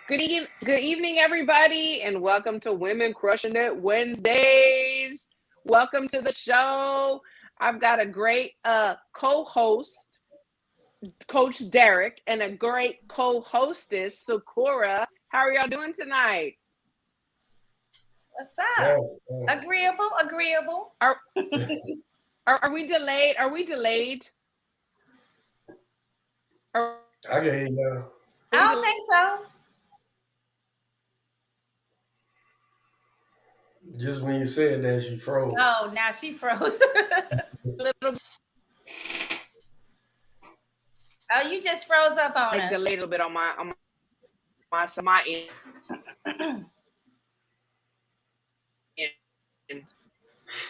Good evening, everybody, and welcome to Women Crushing It Wednesdays. Welcome to the show. I've got a great co-host, Coach Derek, and a great co-hostess, Sakura. How are y'all doing tonight? What's up? Agreeable. Are we delayed? Are we delayed? I can hear you. I don't think so. Just when you said that, she froze. Oh, now she froze. Oh, you just froze up on us. Delayed a little bit on my end.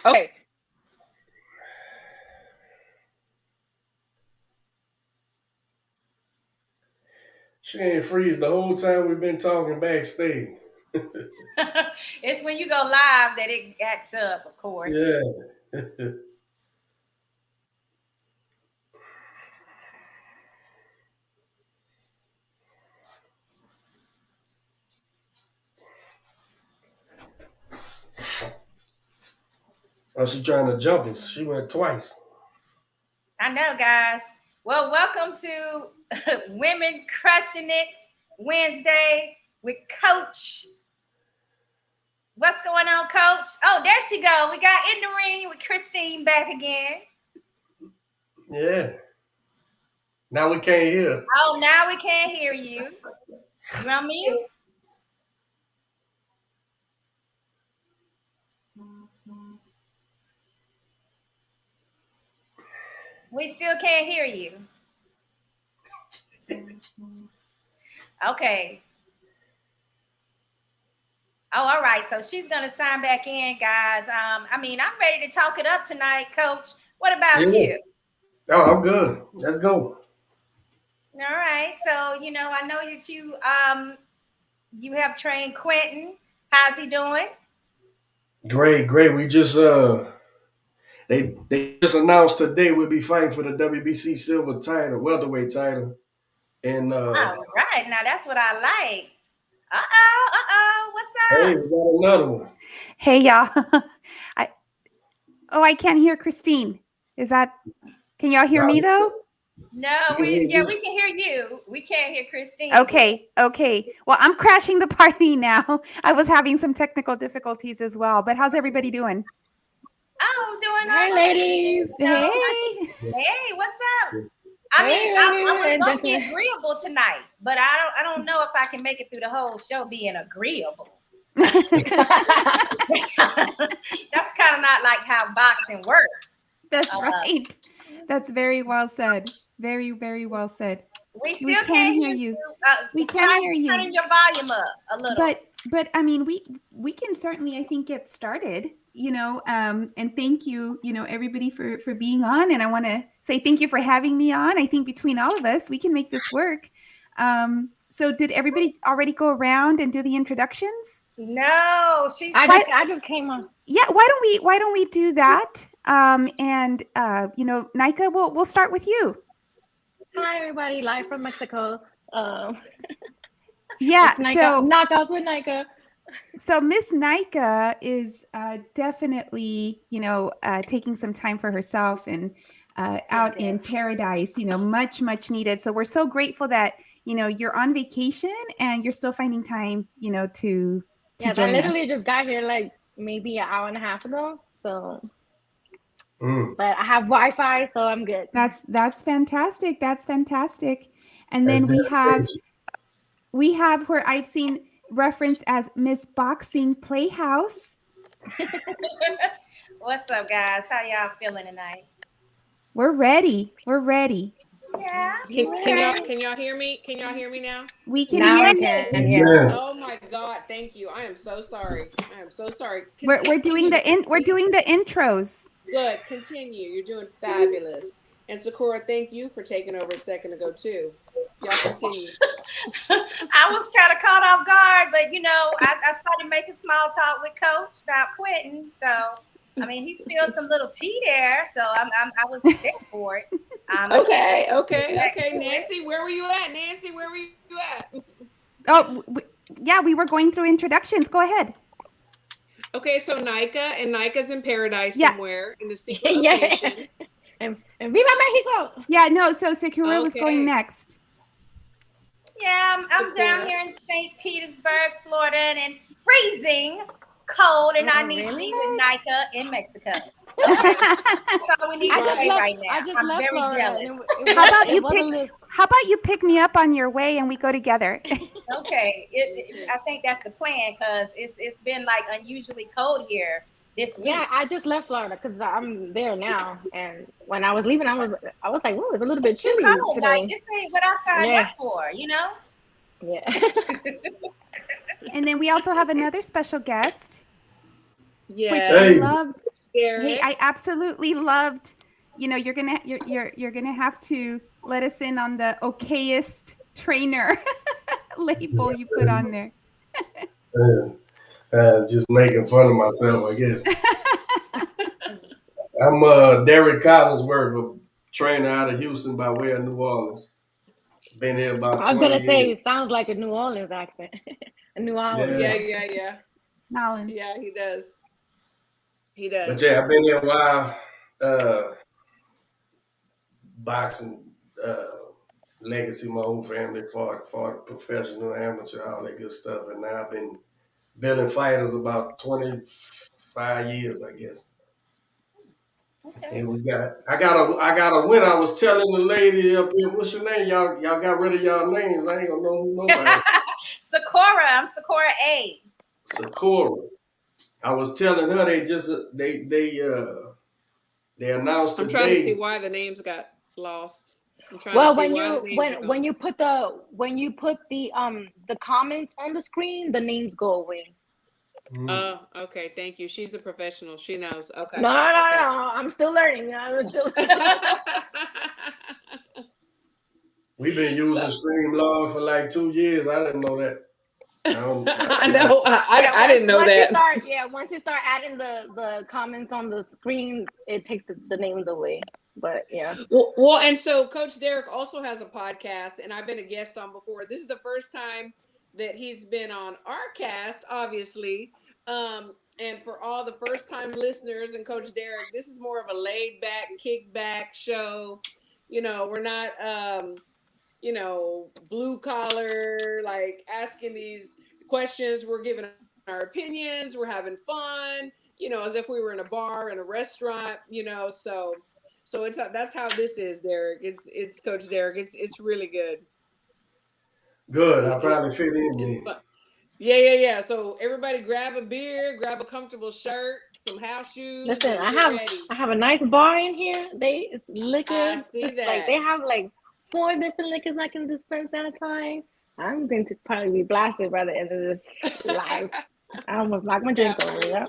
Okay. She ain't freeze the whole time we've been talking backstage. It's when you go live that it acts up, of course. Yeah. Oh, she trying to jump us. She went twice. I know, guys. Well, welcome to Women Crushing It Wednesday with Coach. What's going on, Coach? Oh, there she go. We got In the Ring with Christine back again. Yeah. Now we can't hear. Oh, now we can't hear you. You on mute? We still can't hear you. Okay. Oh, all right. So she's gonna sign back in, guys. I'm ready to talk it up tonight, Coach. What about you? Oh, I'm good. Let's go. All right. So I know that you have trained Quentin. How's he doing? Great. We just they just announced today we'll be fighting for the WBC silver title, welterweight title. And all right, now that's what I like. What's up? Hey, we got another one. Hey y'all. I can't hear Christine. Can y'all hear me though? No, we can hear you. We can't hear Christine. Okay. Well, I'm crashing the party now. I was having some technical difficulties as well, but how's everybody doing? I'm doing all right. Hey, ladies. Hey, what's up? I was gonna be agreeable tonight, but I don't know if I can make it through the whole show being agreeable. That's kind of not like how boxing works. That's right. That's very well said. Very, very well said. We still can't hear you. We can hear you. Turn your volume up a little. But I mean, we can certainly, I think, get started. And thank you, everybody for being on. And I want to say thank you for having me on. I think between all of us, we can make this work. So did everybody already go around and do the introductions? No, I just came on. Yeah, why don't we do that? Nika, we'll start with you. Hi everybody, live from Mexico. Yeah, so knockouts with Nika. So Miss Nika is definitely, taking some time for herself and out in paradise, much needed. So we're so grateful that, you're on vacation and you're still finding time, to Yes, join I literally us. just got here like maybe an hour and a half ago. So, but I have Wi-Fi, so I'm good. That's fantastic. That's fantastic. And then we have where I've seen referenced as Miss Boxing Playhouse. What's up, guys? How y'all feeling tonight? We're ready. Yeah. Can y'all hear me? Can y'all hear me now? We can hear you. Yeah. Oh my God! Thank you. I am so sorry. We're doing the intros. Good. Continue. You're doing fabulous. And Sakura, thank you for taking over a second ago too. Y'all continue. I was kind of caught off guard, but I started making small talk with Coach about Quentin. So he spilled some little tea there. So I was there for it. Okay. Nancy, where were you at? Oh, yeah, we were going through introductions. Go ahead. Okay, so Nika's in paradise Yeah. somewhere in the secret Yeah. location. And Viva Mexico. Yeah, no, so Sakura was going Okay. next. Yeah, I'm down here in St. Petersburg, Florida, and it's freezing cold, and I need to be with Nika in Mexico. Okay. That's all we need to say right now. I just I'm left very Florida. jealous. How about you pick me up on your way and we go together? Okay, I think that's the plan because it's been like unusually cold here this week. Yeah, I just left Florida because I'm there now. And when I was leaving, I was like, "Whoa, it's a little bit It's too chilly cold. today." Like this ain't what I signed up for, you know? Yeah. And then we also have another special guest. Yeah. Which Hey. I loved. Derek. Hey, I absolutely loved. You know, you're gonna have to let us in on the okayest trainer label you put on there. Just making fun of myself, I guess. I'm Derek Collinsworth, a trainer out of Houston by way of New Orleans. Been here about 20 I was gonna say years. it sounds like a New Orleans accent. A New Orleans. Yeah. Nolans. Yeah, he does. But yeah, I've been here a while. Boxing, legacy, my whole family fought professional, amateur, all that good stuff. And now I've been building fighters about 25 years, I guess. Okay. And I got a win. I was telling the lady up here, what's your name? Y'all got rid of y'all names. I ain't gonna know who nobody. Sakura, I'm Sakura A. Sakura. I was telling her they announced I'm today. trying to see why the names got lost. I'm trying Well, to see when you put the comments on the screen, the names go away. Oh, okay. Thank you. She's the professional. She knows. Okay. No, okay. I'm still learning. We've been using Streamlog for like 2 years. I didn't know that. I know. I didn't know that. Once you start adding the comments on the screen, it takes the names away. But yeah. Well, and so Coach Derek also has a podcast, and I've been a guest on before. This is the first time that he's been on our cast, obviously. And for all the first-time listeners and Coach Derek, this is more of a laid-back, kick-back show. You know, we're not, blue-collar, like asking these questions. We're giving our opinions. We're having fun, as if we were in a bar, in a restaurant, so that's how this is, Derek. It's Coach Derek. It's really good. Good. I probably fit in. Yeah. So everybody grab a beer, grab a comfortable shirt, some house shoes. Listen, I have a nice bar in here. It's liquor. I see that. Like they have like 4 different liquors I can dispense at a time. I'm going to probably be blasted by the end of this live. I almost knocked my drink over. Yeah.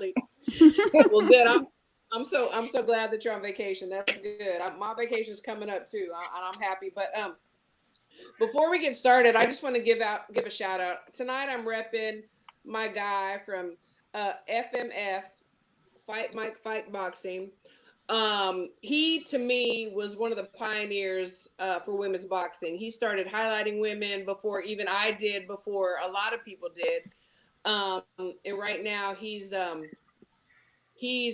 Well, good. I'm so glad that you're on vacation. That's good. My vacation's coming up too, and I'm happy. But before we get started, I just want to give a shout out. Tonight I'm repping my guy from FMF, Fight Mike Fight Boxing. He to me was one of the pioneers for women's boxing. He started highlighting women before even I did, before a lot of people did. And right now he's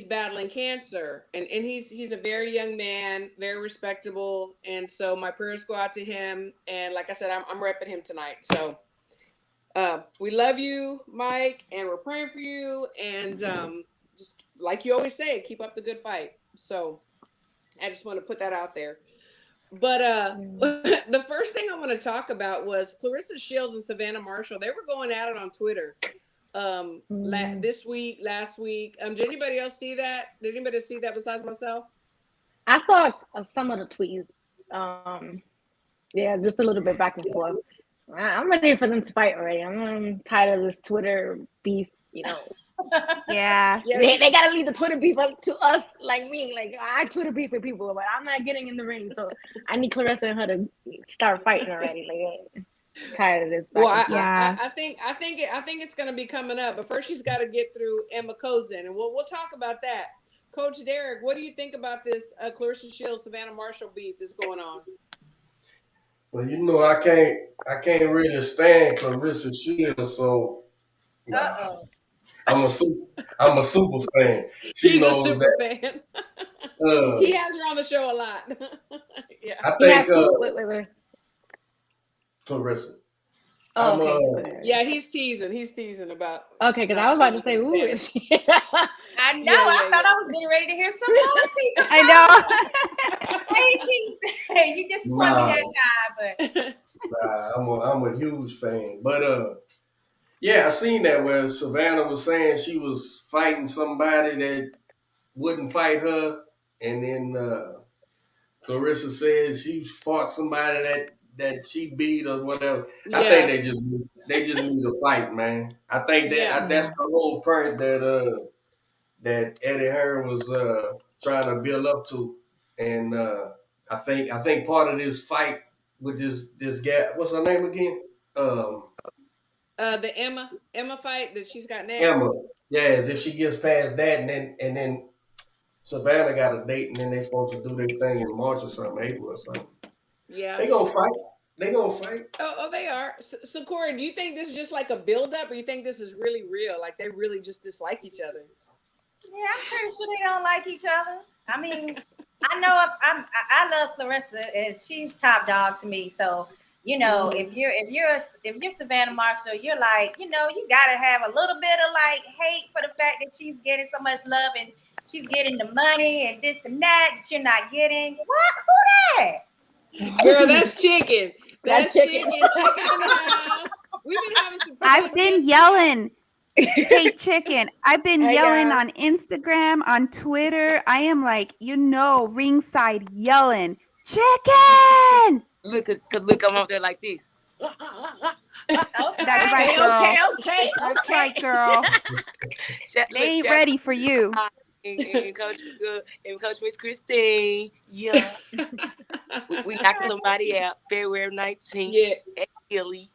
battling cancer, and he's a very young man, very respectable, and so my prayers go out to him. And like I said, I'm repping him tonight. So we love you, Mike, and we're praying for you. And just like you always say, keep up the good fight. So I just want to put that out there. But the first thing I want to talk about was Clarissa Shields and Savannah Marshall. They were going at it on Twitter. This week, last week. Did anybody else see that? Did anybody see that besides myself? I saw some of the tweets. Yeah, just a little bit back and forth. I'm ready for them to fight already. I'm tired of this Twitter beef, Yeah. They gotta leave the Twitter beef up to us, like me. Like I Twitter beef with people, but I'm not getting in the ring. So I need Clarissa and her to start fighting already. Like tired of this. Well, I think it's going to be coming up, but first she's got to get through Emma Kozin, and we'll talk about that. Coach Derek, what do you think about this Clarissa Shields Savannah Marshall beef that's going on? Well, I can't really stand Clarissa Shields, so nah. Uh-oh. I'm a super fan. She He's a knows super that. fan. Uh, He has her on the show a lot. Yeah. I He think has who? Wait. Clarissa. Oh, I'm okay. Okay. Yeah, he's teasing. He's teasing about Okay, because not I was about to say, being ooh. Hispanic. I know. Yeah, I yeah, thought yeah. I was getting ready to hear some politics. I know. Hey, you disappointed me nah, that time, but I'm a huge fan. But yeah, I seen that where Savannah was saying she was fighting somebody that wouldn't fight her, and then Clarissa said she fought somebody that she beat or whatever. I think Yeah, they just need to fight, man. I think yeah, that's the whole point that Eddie Hearn was trying to build up to, and I think part of this fight with this guy, what's her name again? Um, the Emma fight that she's got Emma. next. Yeah, as if she gets past that, and then Savannah got a date, and then they supposed to do their thing in March or something, April or something. Yeah. They gonna fight. They gonna fight. Oh, they are. So, Corey, do you think this is just like a build-up, or you think this is really real? Like they really just dislike each other? yeah, I'm pretty sure they don't like each other. I mean, I know I love Clarissa, and she's top dog to me. So if you're Savannah Marshall, you're like, you gotta have a little bit of like hate for the fact that she's getting so much love and she's getting the money and this and that you're not getting. What? Who that? Girl, that's chicken. That's That's chicken. chicken in the house. We've been having some. I've been yelling. Hey, chicken. I've been Hey, yelling y'all. on Instagram, on Twitter. I am like, ringside yelling, chicken. Look, I'm up there like this. That's right, girl. Okay. That's right, girl. They ain't ready for you. And Coach Miss Christine. Yeah. we knocked somebody out February 19th Yeah, at Philly.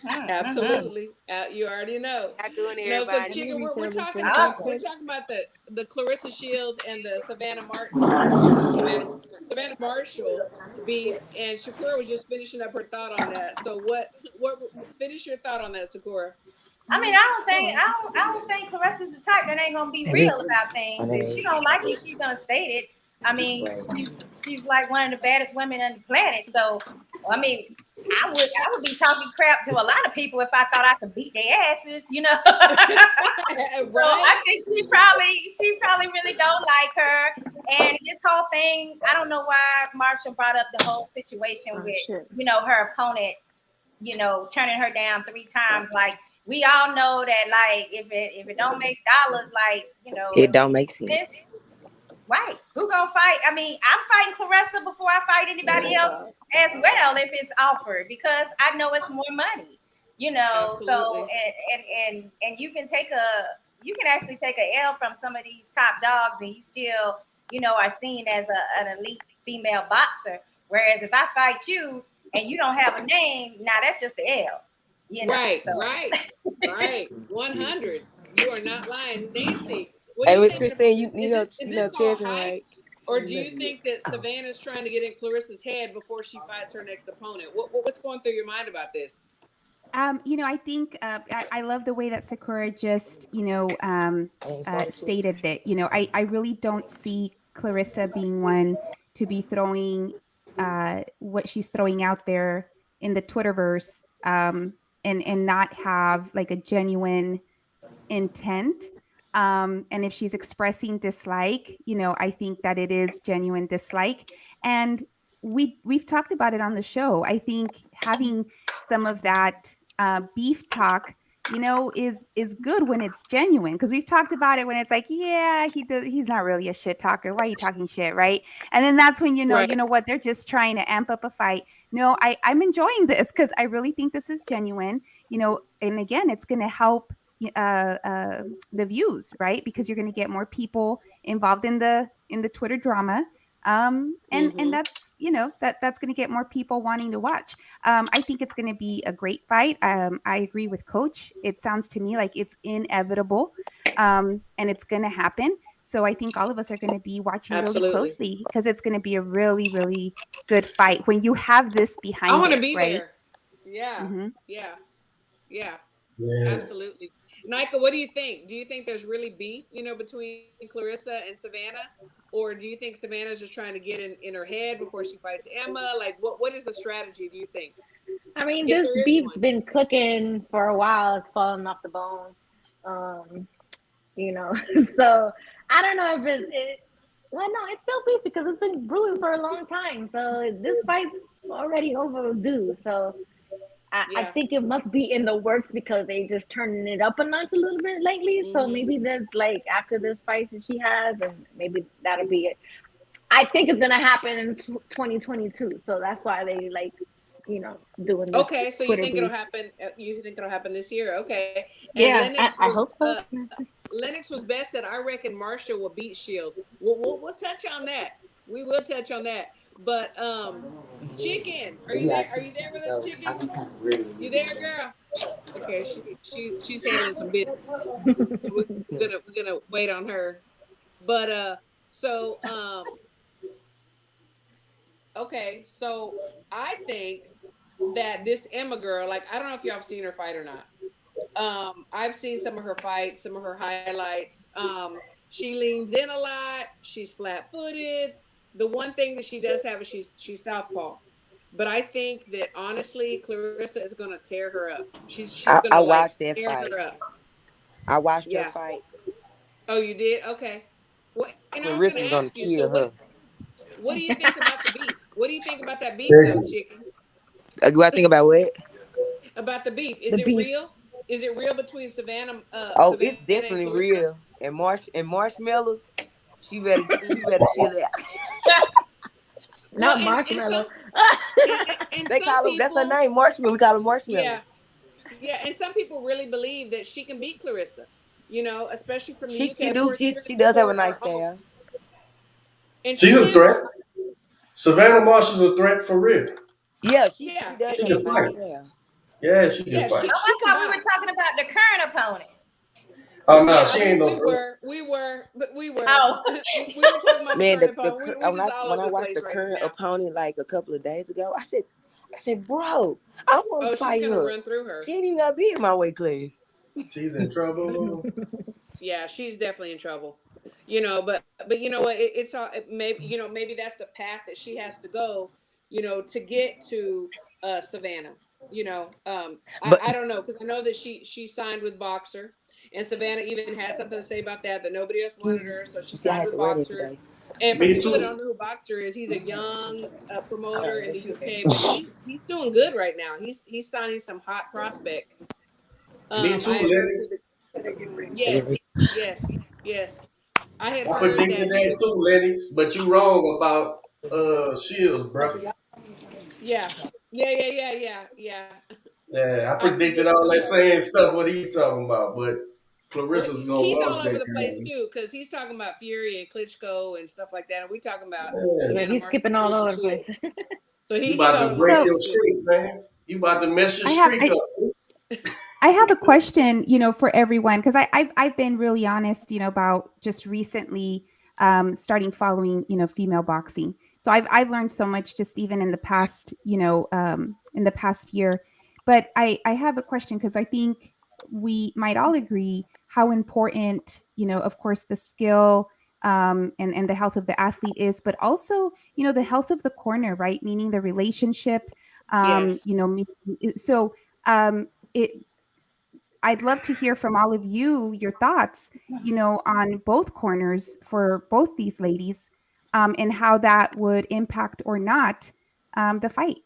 absolutely. You already know. How doing, No, so everybody? chicken, we're talking Awesome. about the Clarissa Shields and the Savannah Marshall beef, and Shakura was just finishing up her thought on that. So what finish your thought on that, Sakura? I mean, I don't think Clarissa's the type that ain't gonna be real about things. If she don't like it, she's gonna state it. I mean, she's like one of the baddest women on the planet. So, I mean, I would be talking crap to a lot of people if I thought I could beat their asses, So I think she probably really don't like her. And this whole thing, I don't know why Marshall brought up the whole situation with her opponent, turning her down 3 times. Like, we all know that, like, if it don't make dollars, like, It don't make sense. Right. Who gonna fight? I mean, I'm fighting Clarissa before I fight anybody else as well if it's offered, because I know it's more money. Absolutely. So and you can actually take a L from some of these top dogs, and you still, are seen as an elite female boxer. Whereas if I fight you and you don't have a name, now that's just an L. Right. 100. You are not lying, Nancy. What do Hey, you Miss think Christine, is this all Kevin, right? Or do you think that Savannah's trying to get in Clarissa's head before she fights her next opponent? What's going through your mind about this? I think I love the way that Sakura just, stated it. I really don't see Clarissa being one to be throwing what she's throwing out there in the Twitterverse, and not have like a genuine intent. And if she's expressing dislike, I think that it is genuine dislike. And we've talked about it on the show. I think having some of that beef talk, is good when it's genuine, because we've talked about it when it's like, yeah, he's not really a shit talker. Why are you talking shit, right? And then that's when Right. you know what, they're just trying to amp up a fight. No, I'm enjoying this because I really think this is genuine. And again, it's going to help the views, right? Because you're going to get more people involved in the Twitter drama. And that's that's going to get more people wanting to watch. I think it's going to be a great fight. I agree with Coach. It sounds to me like it's inevitable, and it's going to happen. So I think all of us are going to be watching really Absolutely. closely because it's going to be a really, really good fight when you have this behind I want to it, be right? there. Yeah. Mm-hmm. Yeah. Yeah. Yeah. Absolutely. Nika, what do you think? Do you think there's really beef, between Clarissa and Savannah? Or do you think Savannah's just trying to get in her head before she fights Emma? Like, what is the strategy, do you think? I mean, If this there is beef one. been cooking for a while. It's falling off the bone. Um, so I don't know if well, no, it's still beef because it's been brewing for a long time. So this fight's already overdue. So I Yeah. think it must be in the works because they just turning it up a notch a little bit lately. So Mhm. maybe there's like after this fight that she has, and maybe that'll be it. I think it's gonna happen in 2022. So that's why they like, doing this Okay, so you Twitter think it'll beef. happen? You think it'll happen this year? Okay. And Yeah, I hope so. Lennox was best said, I reckon Marsha will beat Shields. We'll touch on that. We will touch on that. But Chicken, are you there? Are you there with us, Chicken? You there, girl? Okay, she's handling some business, so we're gonna wait on her. But so okay, so I think that this Emma girl, like, I don't know if y'all have seen her fight or not. I've seen some of her fights, some of her highlights. She leans in a lot. She's flat-footed. The one thing that she does have is she's southpaw. But I think that honestly, Clarissa is gonna tear her up. She's I gonna like watched that tear fight. her up. I watched her Yeah. fight. Oh, you did? Okay. What? And I was gonna Clarissa's gonna ask you. So kill her. what do you think about the beef? What do you think about that beef, though, Chicken. Chicken? Do I think about what? About the beef? Is The it beef. real? Is it real between Oh, Savannah it's and definitely Clarissa? real. And Marshmallow, she better chill out. Well, Not and marshmallow. some and They some call her, that's her people, name, Marshmallow. We call her Marshmallow. yeah, yeah, and some people really believe that she can beat Clarissa. Especially from the UK. Of course, She certain does people have a nice are on, style. and She's she a can threat. box. Savannah Marshall's a threat for real. Yeah, Yeah, she does She have a can nice fight. style. Yeah, she can yeah, fight. she Oh, she I can thought we were box. talking about the current opponent. Oh no, Yeah, she ain't no we threat. were, but we were, Oh, we were talking about the Man, current opponent. We just all when over I the watched place the right current now. opponent like a couple of days ago, I said, bro, I want Oh, to she's fight gonna her. run through her. She ain't even gotta be in my weight class. She's in trouble. Yeah, she's definitely in trouble. But you know what? It's all maybe that's the path that she has to go. To get to Savannah. But I don't know, because I know that she signed with Boxer, and Savannah even had something to say about that nobody else wanted her, so she see, I signed had with to wear that Boxer. today. And for Me people that too. don't know who Boxer is, he's a young promoter in the UK, but he's doing good right now. He's signing some hot prospects. Me too, I had heard ladies. that. Yes. I had I heard predicted that he that was. too, ladies. But you wrong about Shields, bro. Yeah, yeah. Yeah, I I predicted predicted all him. that same stuff what he's talking about, but Well, Clarissa's gonna he's all bust over that the place guy. too, because he's talking about Fury and Klitschko and stuff like that, and we talking about Yeah. Yeah, Savannah he's Marshall skipping and all Clarissa over the place. Shields. So You he's about all to over the break So your place too. streak, man. You about to mess your I have streak up. I have a question, for everyone because I've been really honest, about just recently starting following, female boxing. So I've learned so much just even in the past, in the past year. But I have a question because I think we might all agree how important, of course, the skill and the health of the athlete is, but also, the health of the corner, right? Meaning the relationship, Yes. so it I'd love to hear from all of you your thoughts, on both corners for both these ladies, and how that would impact or not the fight.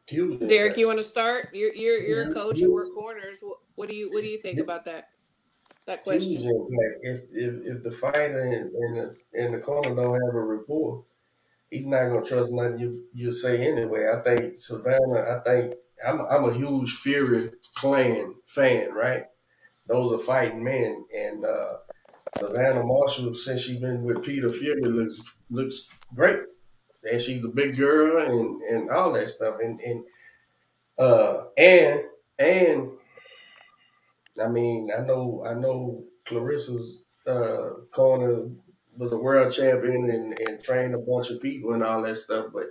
Huge Derek, you impact. want to start? You're a coach. You work corners. What do you think about that Huge question? impact. If the fighter in the corner don't have a rapport, he's not gonna trust nothing you say anyway. I think Savannah. I think I'm a huge Fury clan fan, right? Those are fighting men, and Savannah Marshall, since she's been with Peter Fury, looks great, and she's a big girl and all that stuff, uh and and I mean I know Clarissa's corner was a world champion and trained a bunch of people and all that stuff. But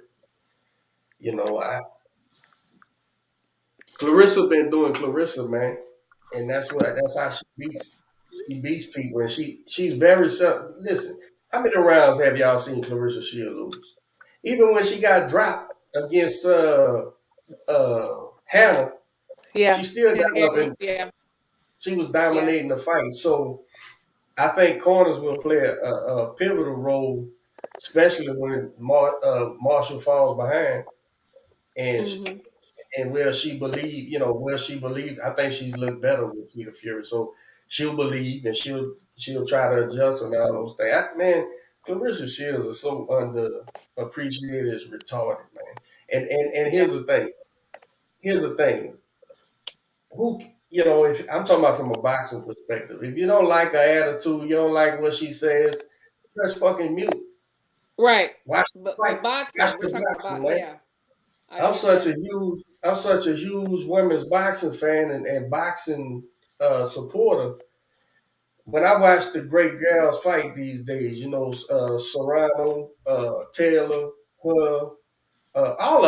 you know, Clarissa been doing Clarissa, man, and that's how she beats people, and she's very self. Listen, how many rounds have y'all seen Clarissa Shield lose? Even when she got dropped against Hannah, Yeah. she still got up and Yeah. she was dominating the fight. So I think corners will play a pivotal role, especially when Marshall falls behind, and where she believe, where she believe. I think she's looked better with Peter Fury, so she'll believe and she'll try to adjust and all those things. Man, Clarissa Shields is so underappreciated, it's retarded, man. And here's the thing. Here's the thing. Who if I'm talking about from a boxing perspective, if you don't like her attitude, you don't like what she says, just fucking mute. Right. Watch the fight. Boxing. Watch We're the talking boxing, about, man. yeah. I'm such a huge women's boxing fan and boxing supporter. When I watch the great girls fight these days, Serrano, Taylor, her, all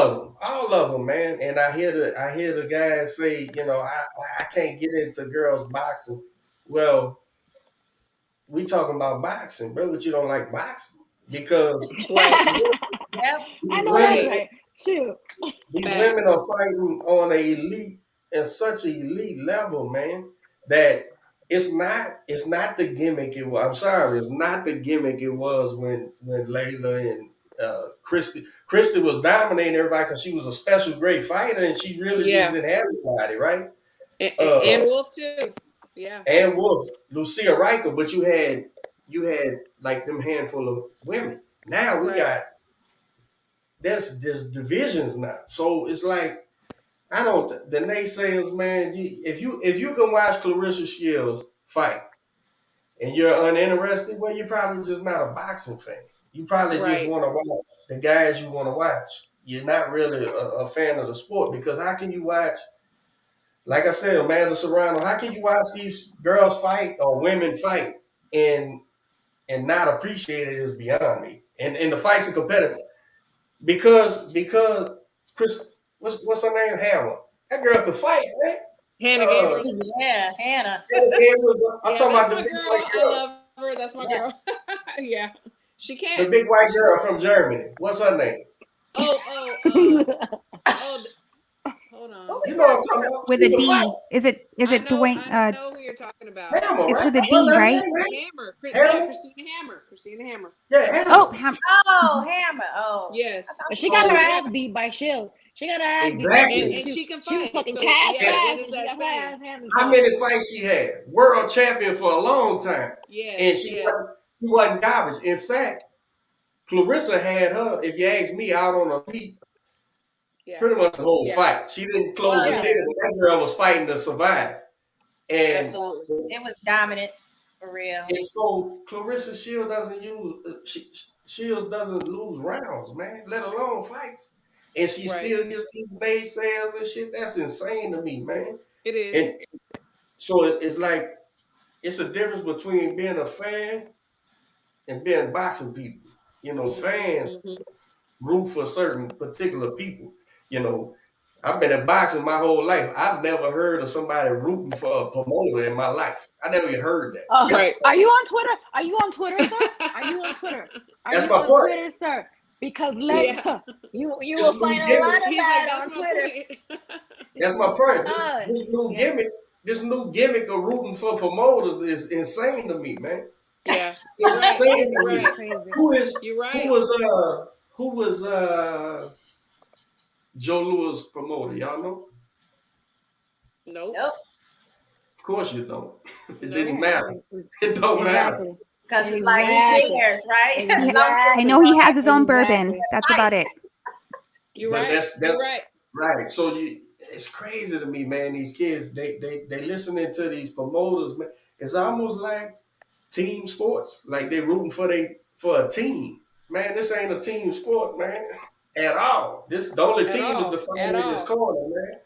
of them, man. And I hear the guys say, I can't get into girls boxing. Well, we talking about boxing, bro, but you don't like boxing because Right. Yep. I know that's right. Shoot. these women are fighting on such an elite level, man, that it's not the gimmick it was. I'm sorry, it's not the gimmick it was when Layla and Christy was dominating everybody because she was a special great fighter and she really just didn't have anybody, right? And Wolf too. Yeah. And Wolf, Lucia Riker, but you had like them handful of women. Now we got there's divisions now. So it's like the naysayers, man, if you can watch Clarissa Shields fight and you're uninterested, well, you're probably just not a boxing fan. You probably just want to watch the guys you want to watch. You're not really a fan of the sport because how can you watch, like I said, Amanda Serrano, how can you watch these girls fight or women fight and not appreciate it is beyond me. And the fights are competitive. Because Chris, what's her name? Hannah. That girl could fight, man. Hannah Gabriel. Yeah, Hannah. I'm talking about the big girl. white girl. I love her. That's my girl. Yeah, she can. The big white girl from Germany. What's her name? Hold on. You know what I'm talking about? With a D. Is it Dwayne? I know who you're talking about. Hammer, it's right? with a D, right? Hammer. Christina Hammer. Yeah, Hammer. Oh, Hammer. Oh. Yes. But she got her ass beat by Shield. She got her ass exactly. beat. And she can fight. She was fucking So, cash yeah, fast. what is She that got her saying? ass handed. How many fights she had? World champion for a long time. Yeah. And she wasn't garbage. In fact, Clarissa had her, if you ask me, out on her feet pretty much the whole fight. She didn't close the deal, but that girl was fighting to survive. And absolutely. It was dominance for real. And so Clarissa Shields doesn't lose rounds, man, let alone fights. And she still gets these naysayers and shit. That's insane to me, man. It is. And so it's like it's a difference between being a fan and being boxing people. Fans root for certain particular people. I've been in boxing my whole life. I've never heard of somebody rooting for a promoter in my life. I never even heard that. Oh, are you on Twitter? Are you on Twitter, sir? Are you on Twitter? That's my point. Twitter, sir? Because you Just will find a lot of that on Twitter. That's my point. This new gimmick of rooting for promoters is insane to me, man. Yeah, insane to me. Who was Joe Louis' promoter? Y'all know? Nope. Of course you don't. It didn't matter. It don't matter. Because it's like shares, right? I know he has his own bourbon. That's about it. You're right. You're right. Right. So it's crazy to me, man. These kids, they listening to these promoters, man. It's almost like team sports. Like they rooting for a team. Man, this ain't a team sport, man. At all. The only team is defined in this corner, man.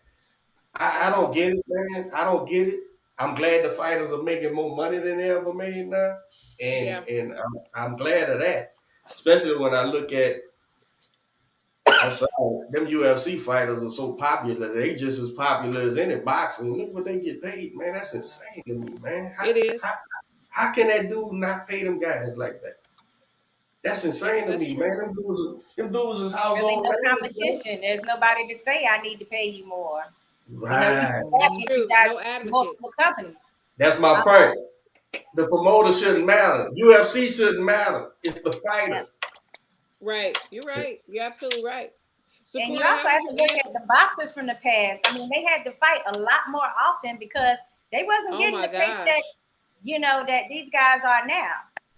I don't get it, man. I don't get it. I'm glad the fighters are making more money than they ever made now, and I'm glad of that. Especially when I look at, I'm sorry, them UFC fighters are so popular. They just as popular as any boxing. Look what they get paid, man. That's insane to me, man. It is. How can that dude not pay them guys like that? That's insane to That's me, true. man. Them dudes is Really household no names, man. competition. There's nobody to say I need to pay you more. You know, you Right. That's if true. you got No advocates. multiple companies. That's my point. The promoter shouldn't matter. UFC shouldn't matter. It's the fighter. Right. You're right. You're absolutely right. So, And you Corey, also how have did to you look end? at the boxers from the past. I mean, they had to fight a lot more often because they wasn't Oh getting my the gosh. paychecks, you know, that these guys are now.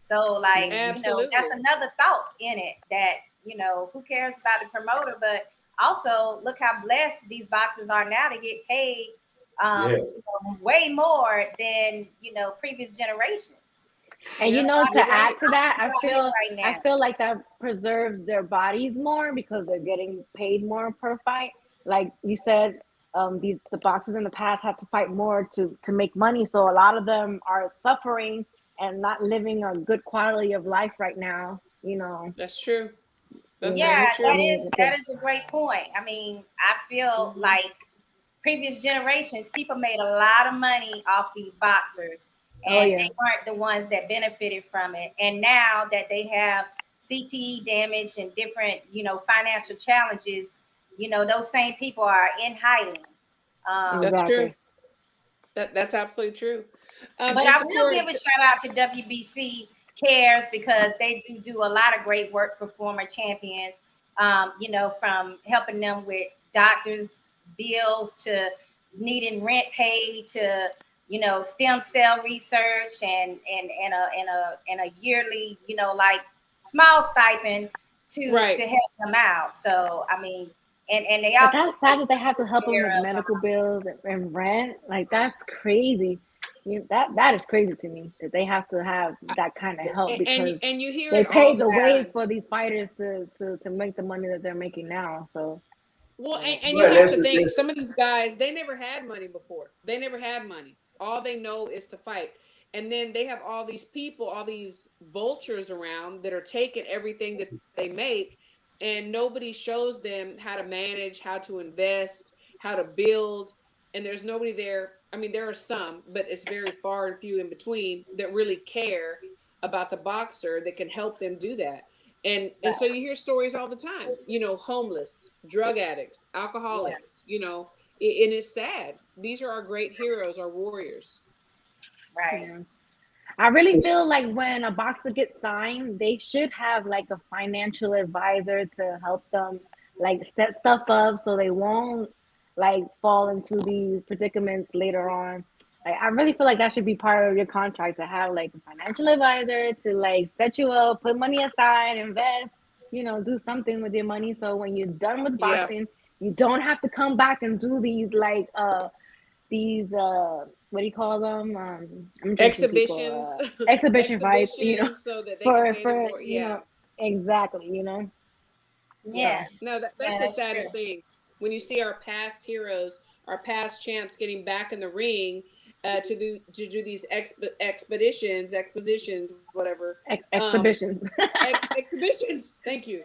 So, like, you know, Absolutely. that's another thought in it that, you know, who cares about the promoter? But also, look how blessed these boxers are now to get paid Yeah. you know, way more than, you know, previous generations. And Yeah, you know, you're to add right. to that, Right I now. feel like that preserves their bodies more because they're getting paid more per fight. Like you said, the boxers in the past had to fight more to make money. So a lot of them are suffering and not living a good quality of life right now. You know, That's true. That's Yeah, very I true. mean, that is a great point. I mean, I feel Mhm. like previous generations, people made a lot of money off these boxers, oh and yeah, they weren't the ones that benefited from it. And now that they have CTE damage and different, you know, financial challenges, you know, those same people are in hiding. That's true. exactly. That's absolutely true. But And I so, will Corey, give a shout out to WBC Cares because they do a lot of great work for former champions. You know, from helping them with doctors' bills to needing rent paid to stem cell research and a yearly like small stipend to right. help them out. So I mean, and they But also that's sad that they have to help them care with of medical bills and rent. Like that's crazy. That is crazy to me that they have to have that kind of help because And you hear they it all paid the the way time. for these fighters to make the money that they're making now. So Well, and you Well, have to think some of these guys, they never had money before. They never had money. All they know is to fight. And then they have all these people, all these vultures around that are taking everything that they make, and nobody shows them how to manage, how to invest, how to build. And there's nobody there. I mean, there are some, but it's very far and few in between that really care about the boxer that can help them do that. And so you hear stories all the time, homeless, drug addicts, yeah, alcoholics, and it's sad. These are our great heroes, our warriors. right. yeah. I really feel like when a boxer gets signed, they should have like a financial advisor to help them like set stuff up so they won't like fall into these predicaments later on. Like I really feel like that should be part of your contract to have like a financial advisor to like set you up, put money aside, invest, do something with your money so when you're done with Yeah. boxing, you don't have to come back and do these what do you call them? I'm drinking people Exhibitions, exhibition fights, exhibitions, so that they can for pay them more. you Yeah. know exactly, Yeah. Yeah, No, that's yeah, the that's saddest true. thing. When you see our past heroes, our past champs getting back in the ring to do these expositions, whatever. Um, Exhibitions. exhibitions. Thank you.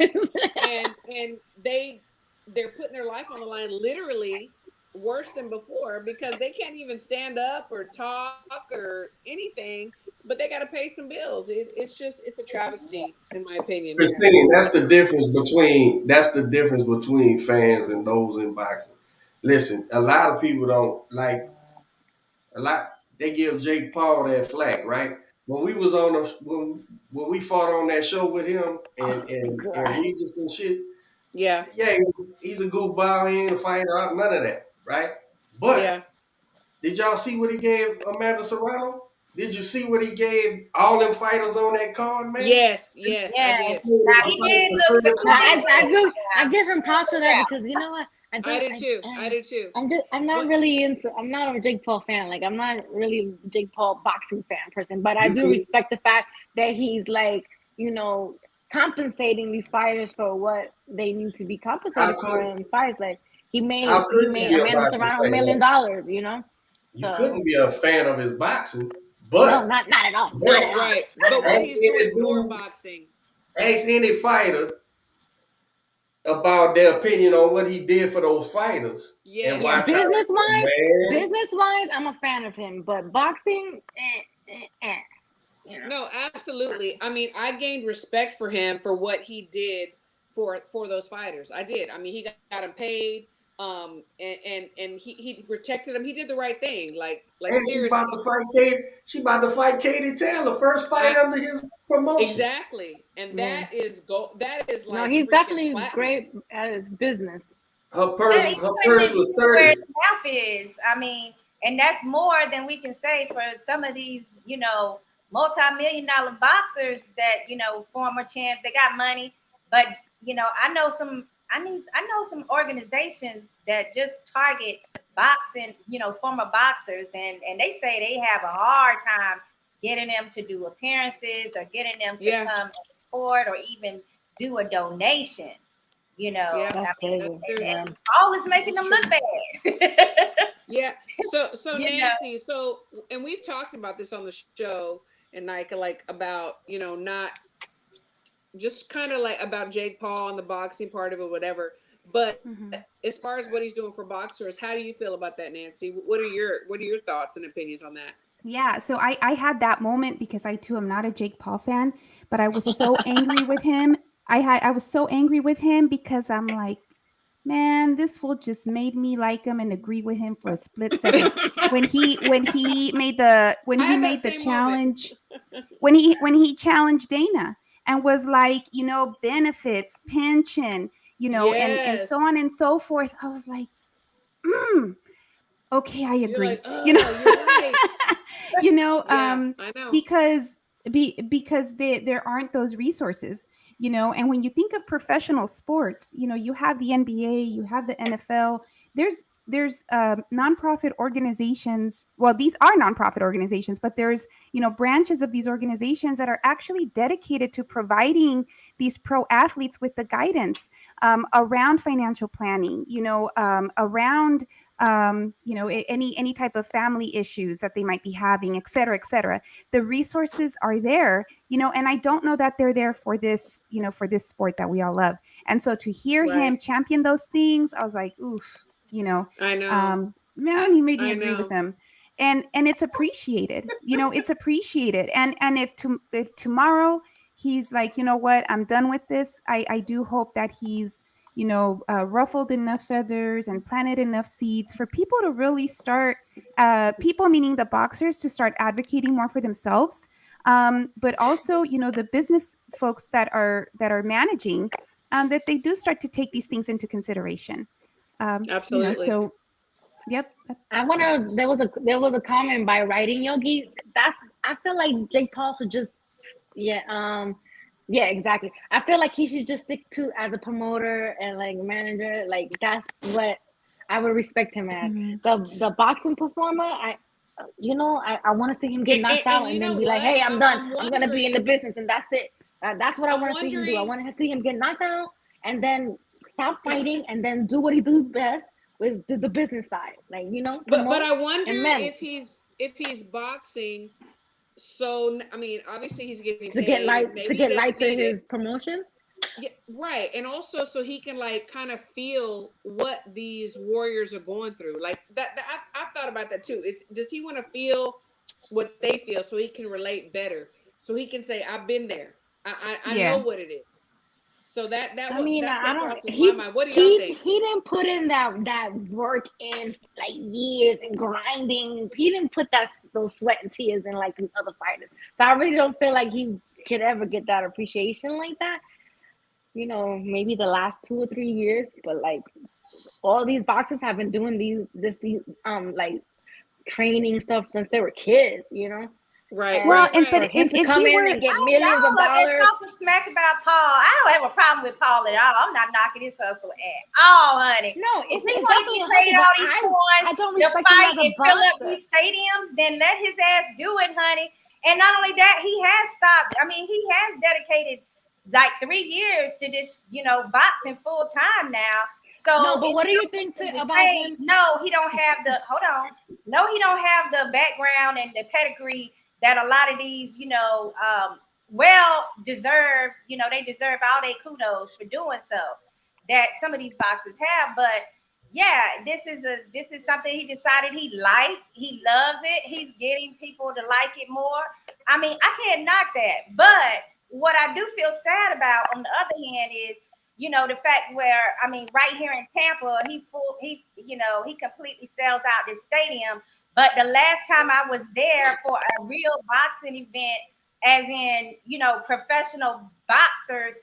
And they're putting their life on the line, literally worse than before, because they can't even stand up or talk or anything, but they got to pay some bills. It's a travesty, in my opinion. Christine, that's the difference between fans and those in boxing. Listen, a lot of people don't like a lot. They give Jake Paul that flack, right? When we was on the when we fought on that show with him Oh and god. Regis and shit, Yeah. yeah, he's a goofball. He ain't a fighter. None of that, right? But Yeah. did y'all see what he gave Amanda Serrano? Did you see what he gave all them fighters on that card, man? Yes, I Yes. did. Now he did look Now, good. I give him props for that Yeah. because you know what I did too. I did too. I'm What? really into. I'm not a Jake Paul fan. Like I'm not really a Jake Paul boxing fan person, but I You do could. respect the fact that he's like compensating these fighters for what they need to be How compensated for could in fights. Like he how made could you Yeah. be a Amanda boxing Serrano $1 fan? million. You So couldn't be a fan of his boxing, no, but not at all. but Not at all. Right. Not But at what all. he's doing for boxing. ask any fighter about their opinion on what he did for those fighters. Yeah. And Yeah, watch how business wise, man. I'm a fan of him, but boxing, you know. No, absolutely. I mean, I gained respect for him for what he did for those fighters. I did. I mean, he got him paid. And he protected him. He did the right thing. Like And she about seriously. to fight Katie. She about to fight Katie Taylor, first fight under his promotion. Exactly. And that is that is like no, he's freaking definitely platinum. great at his business. Her purse was Where 30. his mouth is. I mean, and that's more than we can say for some of these, multi-million-dollar boxers that, former champs, they got money. But, I know some organizations that just target boxing, former boxers, and they say they have a hard time getting them to do appearances or getting them to come and support or even do a donation. That's crazy. And all is making them look bad. Yeah. So Nancy, know. And we've talked about this on the show, and like about, not just kind of like about Jake Paul and the boxing part of it, whatever. But as far as what he's doing for boxers, how do you feel about that, Nancy? What are your thoughts and opinions on that? Yeah, so I had that moment because I too am not a Jake Paul fan, but I was so angry with him. I was so angry with him because I'm like, man, this fool just made me like him and agree with him for a split second. when he made the challenge, when he challenged Dana and was like, benefits, pension, and so on and so forth. I was like, okay, I agree. Like, you're right. I know. because there aren't those resources, and when you think of professional sports, you have the NBA, you have the NFL. There's nonprofit organizations. Well, these are nonprofit organizations, but there's branches of these organizations that are actually dedicated to providing these pro athletes with the guidance around financial planning, around any type of family issues that they might be having, et cetera, et cetera. The resources are there, and I don't know that they're there for this, for this sport that we all love. And so to hear him champion those things, I was like, oof, I know. Man, he made me agree with him. And it's appreciated, it's appreciated. And if tomorrow he's like, you know what, I'm done with this, I do hope that he's ruffled enough feathers and planted enough seeds for people to really start, people meaning the boxers, to start advocating more for themselves. But also, the business folks that are managing, that they do start to take these things into consideration. Absolutely. So, yep. There was a comment by Writing Yogi. I feel like Jake Paul should just, yeah, exactly. I feel like he should just stick to as a promoter and like manager. Like that's what I would respect him as. The boxing performer, I want to see him get knocked out and then be like, hey, I'm done. I'm gonna be in the business, and that's it. That's what I want to see him do. I want to see him get knocked out and then stop fighting and then do what he does best, was do the business side. Like but I wonder if he's boxing. So I mean, obviously he's getting to get lights in his promotion. Yeah, right. And also so he can like kind of feel what these warriors are going through. Like that I've thought about that too. Does he want to feel what they feel so he can relate better? So he can say, I've been there. I know what it is. So that's what crosses my mind. What do y'all think? He didn't put in that work in like years and grinding. He didn't put those sweat and tears in like these other fighters. So I really don't feel like he could ever get that appreciation like that. Maybe the last 2 or 3 years, but like all these boxers have been doing these like training stuff since they were kids. Right. Well, right, but him to come in and get millions of dollars. Talking smack about Paul. I don't have a problem with Paul at all. I'm not knocking his hustle at all, honey. No, it's definitely paid all these coins. I don't to respect fight him as a and fill up boxer. these stadiums. Then let his ass do it, honey. And not only that, he has stopped. I mean, he has dedicated like 3 years to this, boxing full time now. So no, but what do you think about him? No, he don't have the. Hold on. No, he don't have the background and the pedigree that a lot of these, well deserved. They deserve all their kudos for doing so. That some of these boxers have, but yeah, this is something he decided he liked. He loves it. He's getting people to like it more. I mean, I can't knock that, but what I do feel sad about, on the other hand, is the fact where, I mean, right here in Tampa, he completely sells out this stadium. But the last time I was there for a real boxing event, as in, professional boxers,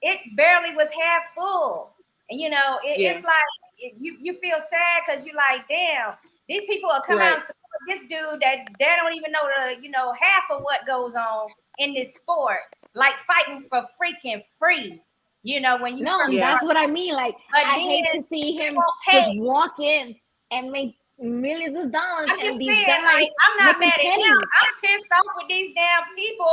it barely was half full. And, it's like, you feel sad because you're like, damn, these people are coming out to support this dude that they don't even know half of what goes on in this sport, like fighting for freaking free. When you that's what I mean. Like, I hate to see him just walk in and make millions of dollars. I'm just saying, like, I'm not mad at him. I'm pissed off with these damn people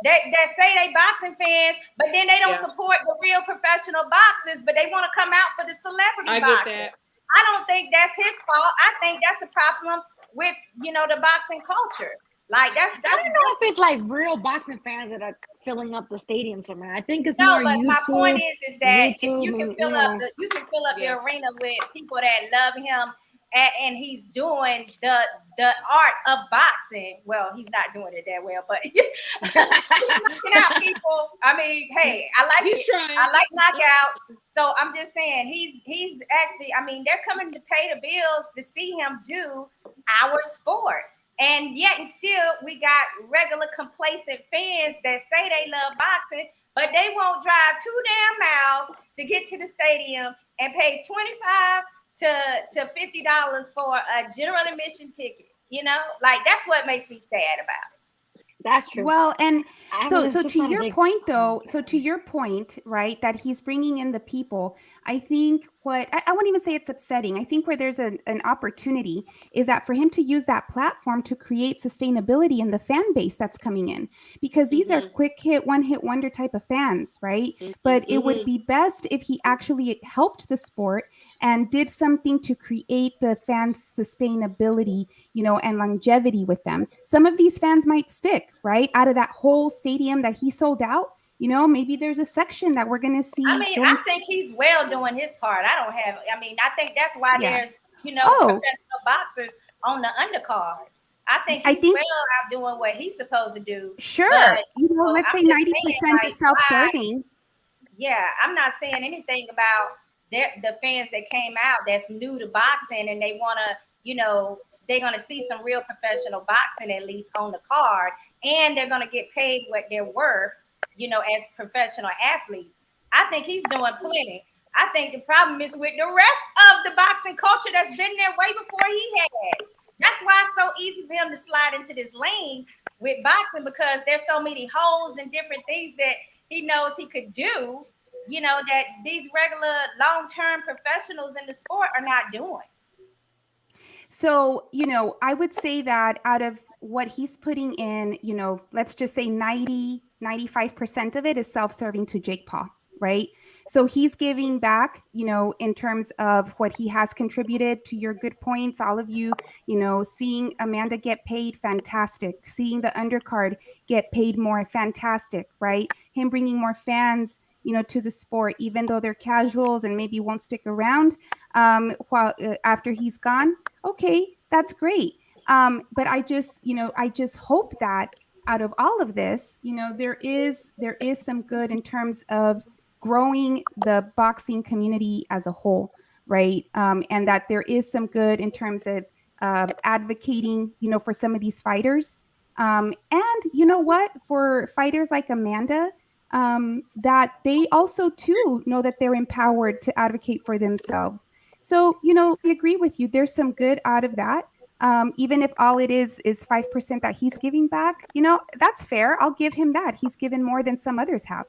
that say they boxing fans, but then they don't support the real professional boxers, but they want to come out for the celebrity boxing. I don't think that's his fault. I think that's a problem with the boxing culture. Like, I don't know if it's like real boxing fans that are filling up the stadiums or not. I think it's more but YouTube, my point is that YouTube, you can fill up the arena with people that love him, and he's doing the art of boxing. Well, he's not doing it that well, but he's knocking out people. I mean, hey, I like he's trying. I like knockouts. So I'm just saying, he's actually, I mean, they're coming to pay the bills to see him do our sport. And yet and still, we got regular complacent fans that say they love boxing, but they won't drive 2 damn miles to get to the stadium and pay $25 to $50 for a general admission ticket. Like, that's what makes me sad about it. That's true. Well, and so to your point, though, right, that he's bringing in the people, I think what I wouldn't even say it's upsetting. I think where there's an opportunity is that for him to use that platform to create sustainability in the fan base that's coming in, because these are quick hit, one hit wonder type of fans, right? But it would be best if he actually helped the sport and did something to create the fans' sustainability, and longevity with them. Some of these fans might stick, right? Out of that whole stadium that he sold out, maybe there's a section that we're going to see. I mean, I think he's well doing his part. I think that's why there's, professional boxers on the undercards. I think he's well out doing what he's supposed to do. Sure. But, let's say 90% is self-serving. Yeah, I'm not saying anything about the fans that came out that's new to boxing and they want to, they're going to see some real professional boxing at least on the card, and they're going to get paid what they're worth, as professional athletes. I think he's doing plenty. I think the problem is with the rest of the boxing culture that's been there way before he has. That's why it's so easy for him to slide into this lane with boxing, because there's so many holes and different things that he knows he could do, that these regular long-term professionals in the sport are not doing. So, I would say that out of what he's putting in, let's just say 95% of it is self-serving to Jake Paul, right? So he's giving back, in terms of what he has contributed to your good points, all of you, seeing Amanda get paid, fantastic. Seeing the undercard get paid more, fantastic, right? Him bringing more fans, to the sport, even though they're casuals and maybe won't stick around after he's gone. Okay, that's great. But I just hope that out of all of this, there is some good in terms of growing the boxing community as a whole, right? And that there is some good in terms of advocating, for some of these fighters. And you know what? For fighters like Amanda, that they also too know that they're empowered to advocate for themselves. So, I agree with you. There's some good out of that. Even if all it is 5% that he's giving back, that's fair. I'll give him that. He's given more than some others have.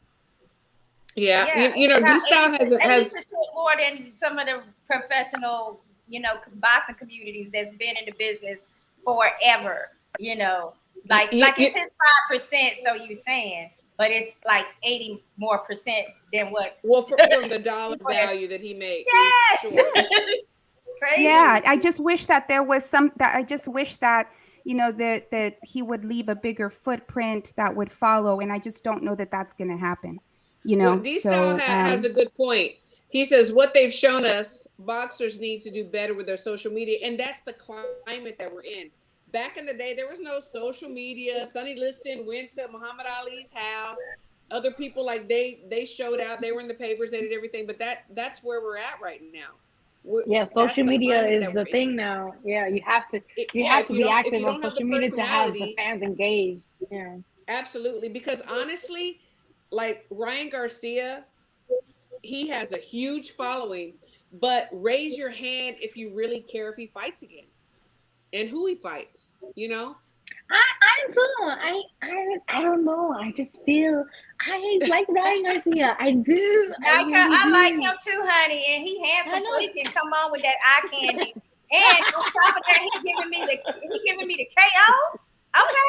Yeah. D-Style has more than some of the professional, boxing communities that's been in the business forever, like it's his 5%. So you're saying, but it's like 80% more than what. Well, from the dollar value that he makes. Yes. Sure. Crazy. Yeah, I just wish that there was I just wish that, that he would leave a bigger footprint that would follow. And I just don't know that that's going to happen, Well, D-Style has a good point. He says what they've shown us, boxers need to do better with their social media. And that's the climate that we're in. Back in the day, there was no social media. Sonny Liston went to Muhammad Ali's house. Other people, like they showed out. They were in the papers. They did everything. But that's where we're at right now. Yeah, social media is the thing now. Yeah, you have to be active on social media to have the fans engaged. Yeah, absolutely. Because honestly, like Ryan Garcia, he has a huge following. But raise your hand if you really care if he fights again, and who he fights. I too. I don't know. I just feel I like Ryan Garcia. I do. I like him too, honey, and he handsome, so he can come on with that eye candy. And on top of that, he's giving me the KO. Okay,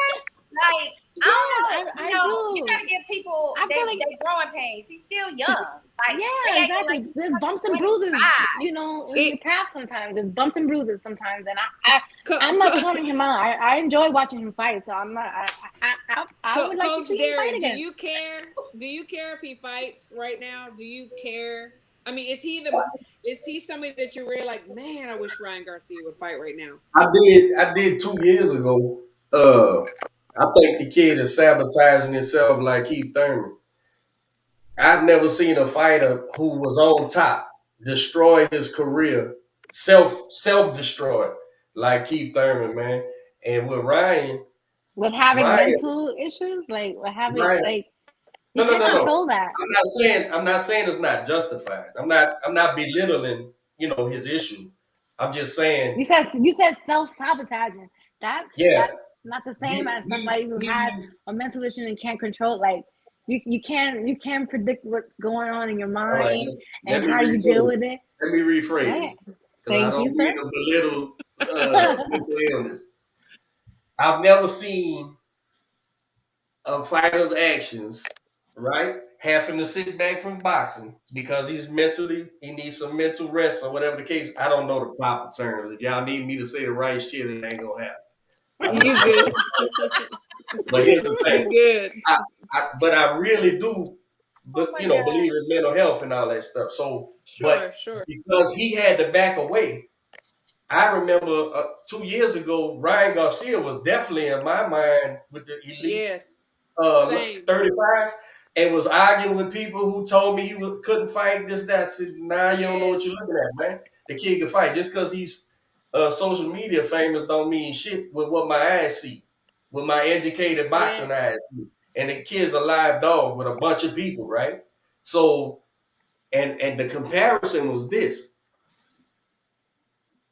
like I do. You gotta give people their growing pains. He's still young. Like, yeah, exactly. Like, there's bumps and bruises, in your path sometimes. There's bumps and bruises sometimes, and I'm not calling him out. I enjoy watching him fight, so I'm not. I would like to see him fight again. Do you care? Do you care if he fights right now? Do you care? I mean, is he somebody that you're really like, man, I wish Ryan Garcia would fight right now? I did 2 years ago. I think the kid is sabotaging himself like Keith Thurman. I've never seen a fighter who was on top destroy his career, self-destroy like Keith Thurman, man. And with Ryan, with having mental issues, like with having like you can't control that. I'm not saying it's not justified. I'm not belittling, his issue. I'm just saying you said self-sabotaging. That's not the same as somebody who has a mental issue and can't control. Like you can't predict what's going on in your mind and how you deal with it. Let me rephrase. Because I don't mean to belittle mental illness. I've never seen a fighter's actions, right, having to sit back from boxing because he needs some mental rest or whatever the case. I don't know the proper terms. If y'all need me to say the right shit, it ain't gonna happen. You good. But here's the thing. You good. But I really do, believe in mental health and all that stuff. So, sure. Because he had to back away. I remember 2 years ago, Ryan Garcia was definitely in my mind with the elite 35s and was arguing with people who told me he couldn't fight this, that. I said, nah, you don't know what you're looking at, man. The kid can fight. Just because he's social media famous don't mean shit with what my eyes see, with my educated boxing eyes see. And the kid's a live dog with a bunch of people, right? So, and the comparison was this.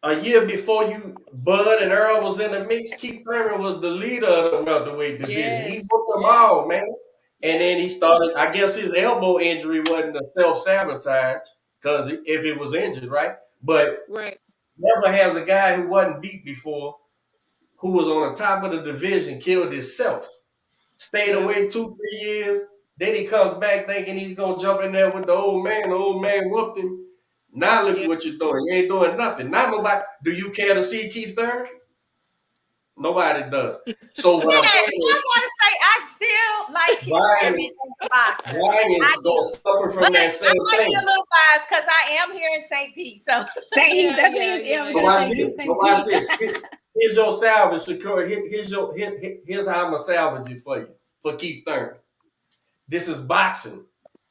A year before Bud and Earl was in the mix, Keith Thurman was the leader of the welterweight division. He whooped them all, man. And then he started, I guess his elbow injury wasn't a self-sabotage, because if it was injured, right? But never has a guy who wasn't beat before, who was on the top of the division, killed himself. Stayed away 2-3 years. Then he comes back thinking he's going to jump in there with the old man. The old man whooped him. Now look at what you're doing. You ain't doing nothing. Not nobody. Do you care to see Keith Thurman? Nobody does. So what I'm saying is, I want to say I still like Keith Thurman. Ryan's going to suffer from that same thing. I might be a little biased because I am here in St. Pete. So watch this. Here's your salvage. Here's how I'm going to salvage it for you. For Keith Thurman. This is boxing.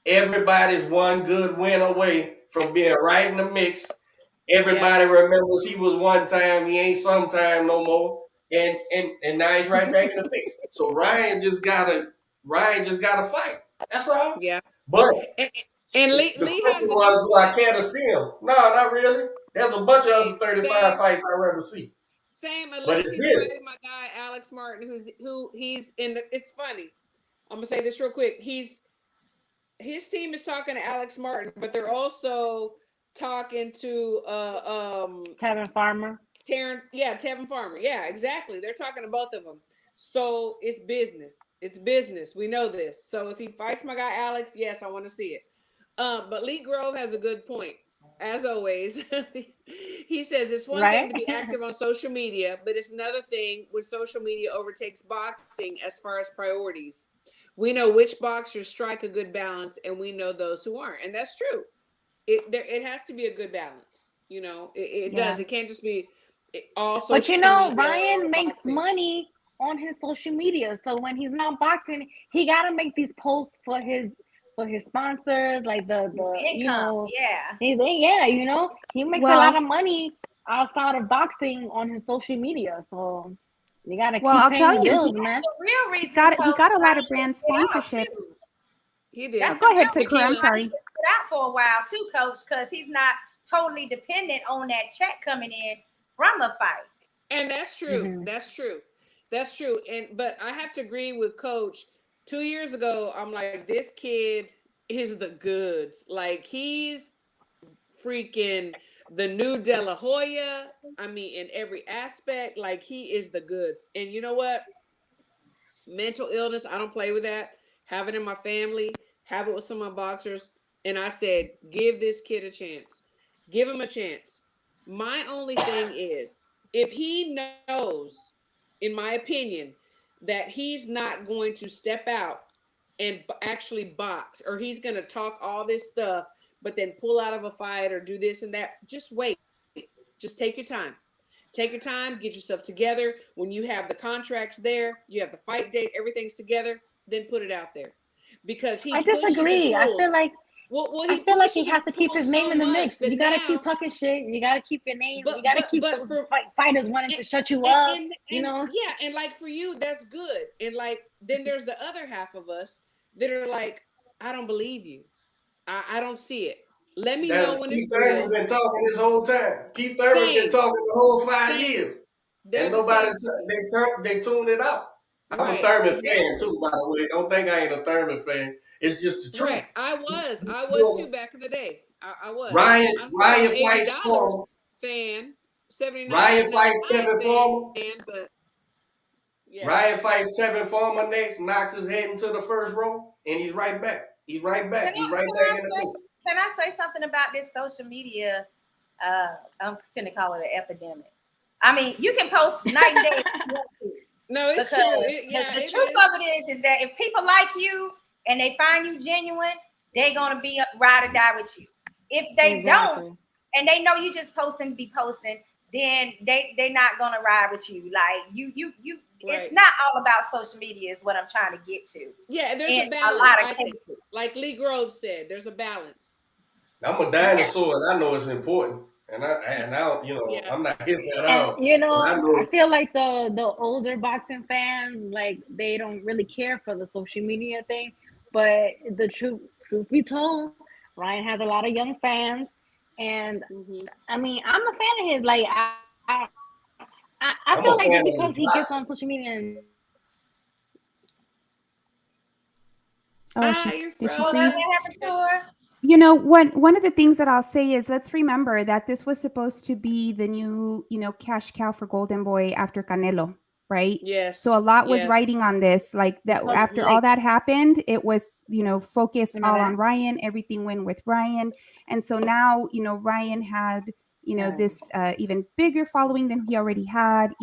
Everybody's one good win away from being right in the mix. Everybody remembers he was one time, he ain't sometime no more. And now he's right back in the mix. So Ryan just gotta fight. That's all. Yeah. But and Lee question was, do I care to see him? No, not really. There's a bunch of other 35 fights I'd rather see. Same, unless he's fighting my guy Alex Martin, he's in the. It's funny. I'm gonna say this real quick. His team is talking to Alex Martin, but they're also talking to Tevin Farmer. Tevin Farmer. Yeah, exactly. They're talking to both of them. So it's business. It's business. We know this. So if he fights my guy Alex, yes, I want to see it. But Lee Grove has a good point. As always, He says it's one thing to be active on social media, but it's another thing when social media overtakes boxing as far as priorities. We know which boxers strike a good balance, and we know those who aren't, and that's true. It has to be a good balance. It does. It can't just be all But social media Ryan or makes boxing. money on his social media. So when he's not boxing, he gotta make these posts for his sponsors, like the income. he makes a lot of money outside of boxing on his social media. So you gotta keep I'll paying tell the you, bills, man. The real reason he got a lot of brand sponsorships. He did. Go ahead, Sakura. I'm sorry. He stood out for a while too, Coach, because he's not totally dependent on that check coming in from a fight. And that's true. That's true. That's true. But I have to agree with Coach. 2 years ago, I'm like, this kid is the goods. Like, he's freaking the new De La Hoya. I mean, in every aspect, like, he is the goods. And you know what? Mental illness, I don't play with that. Have it in my family, have it with some of my boxers. And I said, give this kid a chance. Give him a chance. My only thing is, if he knows, in my opinion, that he's not going to step out and actually box, or he's going to talk all this stuff, but then pull out of a fight or do this and that, just wait. Just take your time. Take your time, get yourself together. When you have the contracts there, you have the fight date, everything's together, then put it out there. Because he I pushes disagree. and pulls. I feel like he has to keep his name in the mix. You gotta keep talking shit. You gotta keep your name. You gotta keep those fighters wanting to shut you up. Yeah, and like for you, that's good. And like then there's the other half of us that are like, I don't believe you. I don't see it. Let me know when Keith it's real. Thurman been talking this whole time. Keith Thurman been talking the whole 5 years. And nobody, they tuned it out. I'm a Thurman fan too, by the way. Don't think I ain't a Thurman fan. It's just the truth. Right. I was too back in the day. I was. Ryan fights Former fan. 79. Ryan fights Tevin Former. But yeah. Ryan fights Tevin Former next, knocks his head into the first row, and he's right back. He's right back. He's right back in the middle. Can I say something about this social media? I'm finna call it an epidemic. I mean, you can post night and day. No, it's true. The truth of it is that if people like you and they find you genuine, they're gonna be ride or die with you. If they don't, and they know you just posting, then they're not gonna ride with you. Like you. It's not all about social media, is what I'm trying to get to. Yeah, there's a balance. A lot of cases. Like Lee Grove said, there's a balance. I'm a dinosaur, and I know it's important. And I don't, I'm not hip at all. I feel like the older boxing fans, like, they don't really care for the social media thing. But the truth be told, Ryan has a lot of young fans, and I mean, I'm a fan of his. Like, I feel like just because he gets on social media and one of the things that I'll say is, let's remember that this was supposed to be the new, cash cow for Golden Boy after Canelo, right? Yes. So a lot was riding on this, like that. After all that happened, it was, focused all on Ryan. Everything went with Ryan, and so now, Ryan had, this even bigger following than he already had.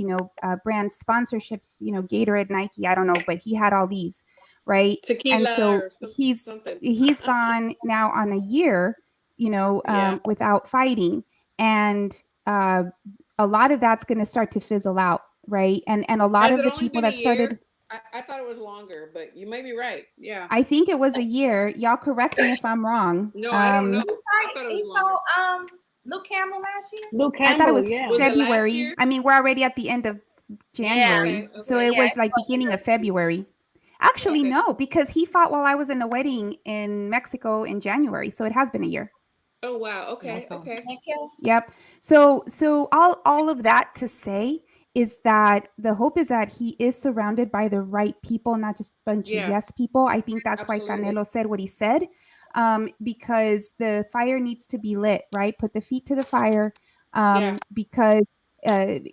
Brand sponsorships, Gatorade, Nike, I don't know, but he had all these. Right. Tequila, and so he's gone now on a year, without fighting. And a lot of that's going to start to fizzle out. Right. And a lot of the people that started. I thought it was longer, but you may be right. Yeah. I think it was a year. Y'all correct me if I'm wrong. No, I don't know. I thought it was longer. Luke Campbell last year? Luke Campbell, I thought it was yeah. February. Was I mean, we're already at the end of January. Okay. So it was like beginning of February. Actually, no, because he fought while I was in the wedding in Mexico in January. So it has been a year. Oh, wow. Okay. Thank you. Yep. So all of that to say is that the hope is that he is surrounded by the right people, not just a bunch of yes people. I think that's why Canelo said what he said, because the fire needs to be lit, right? Put the feet to the fire, because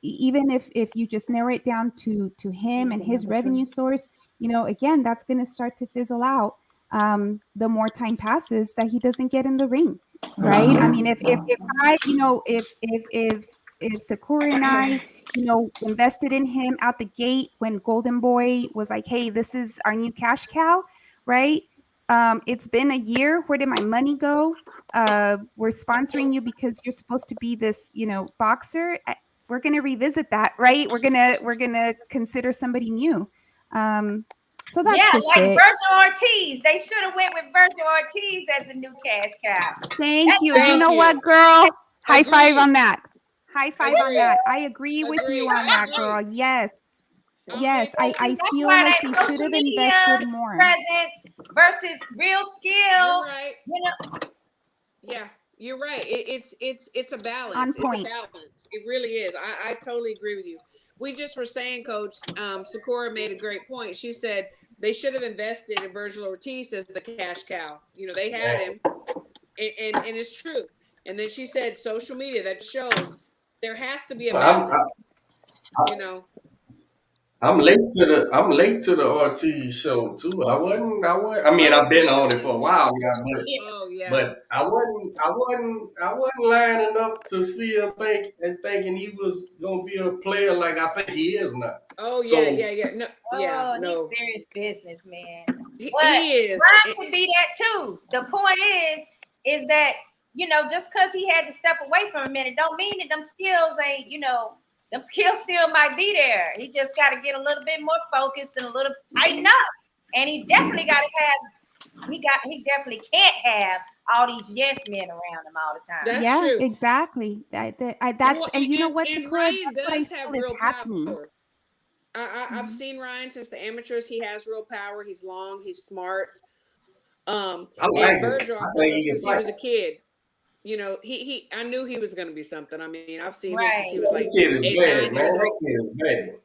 even if you just narrow it down to him and his revenue source, again, that's going to start to fizzle out the more time passes that he doesn't get in the ring. right? I mean, if I, if Sakura and I, invested in him out the gate when Golden Boy was like, hey, this is our new cash cow, right? It's been a year. Where did my money go? We're sponsoring you because you're supposed to be this, boxer. We're gonna revisit that, right? We're gonna consider somebody new. So that's just like it. Virgil Ortiz. They should have went with Virgil Ortiz as a new cash cow. Thank you. Thank You know you. what, girl? High five Agreed. on that. High five on Agreed. that. I agree with Agreed. you on I that, agree. girl. Yes. I'm Yes. with you. I That's feel why like that they social should have media invested more. presence versus real skill. You're right. Yeah, you're right. It's a balance. On It's a point. balance. It really is. I totally agree with you. We just were saying, Coach, Sakura made a great point. She said they should have invested in Virgil Ortiz as the cash cow. They had him, and it's true. And then she said social media, that shows there has to be a balance. I'm late to the Ortiz show too. I mean, I've been on it for a while now, Oh yeah. but I wasn't lining up to see him thinking he was gonna be a player like I think he is now. Oh So- yeah. No, He's serious business, man. he But is. Ryan could be that too. The point is that just because he had to step away for a minute, don't mean that them skills ain't them skills still might be there. He just got to get a little bit more focused and a little tighten up. And he definitely got to have. He definitely can't have all these yes men around him all the time. That's true. Exactly. That's Well, and you know what, and Sakura? Ryan That's what I does have feel is real happening. power. I've seen Ryan since the amateurs. He has real power. He's long. He's smart. I like and Virgil, him. I've known him since he was a kid. I knew he was going to be something. I mean, I've seen him since he was like That kid is 8, bad, 9 man. years That old. kid is bad.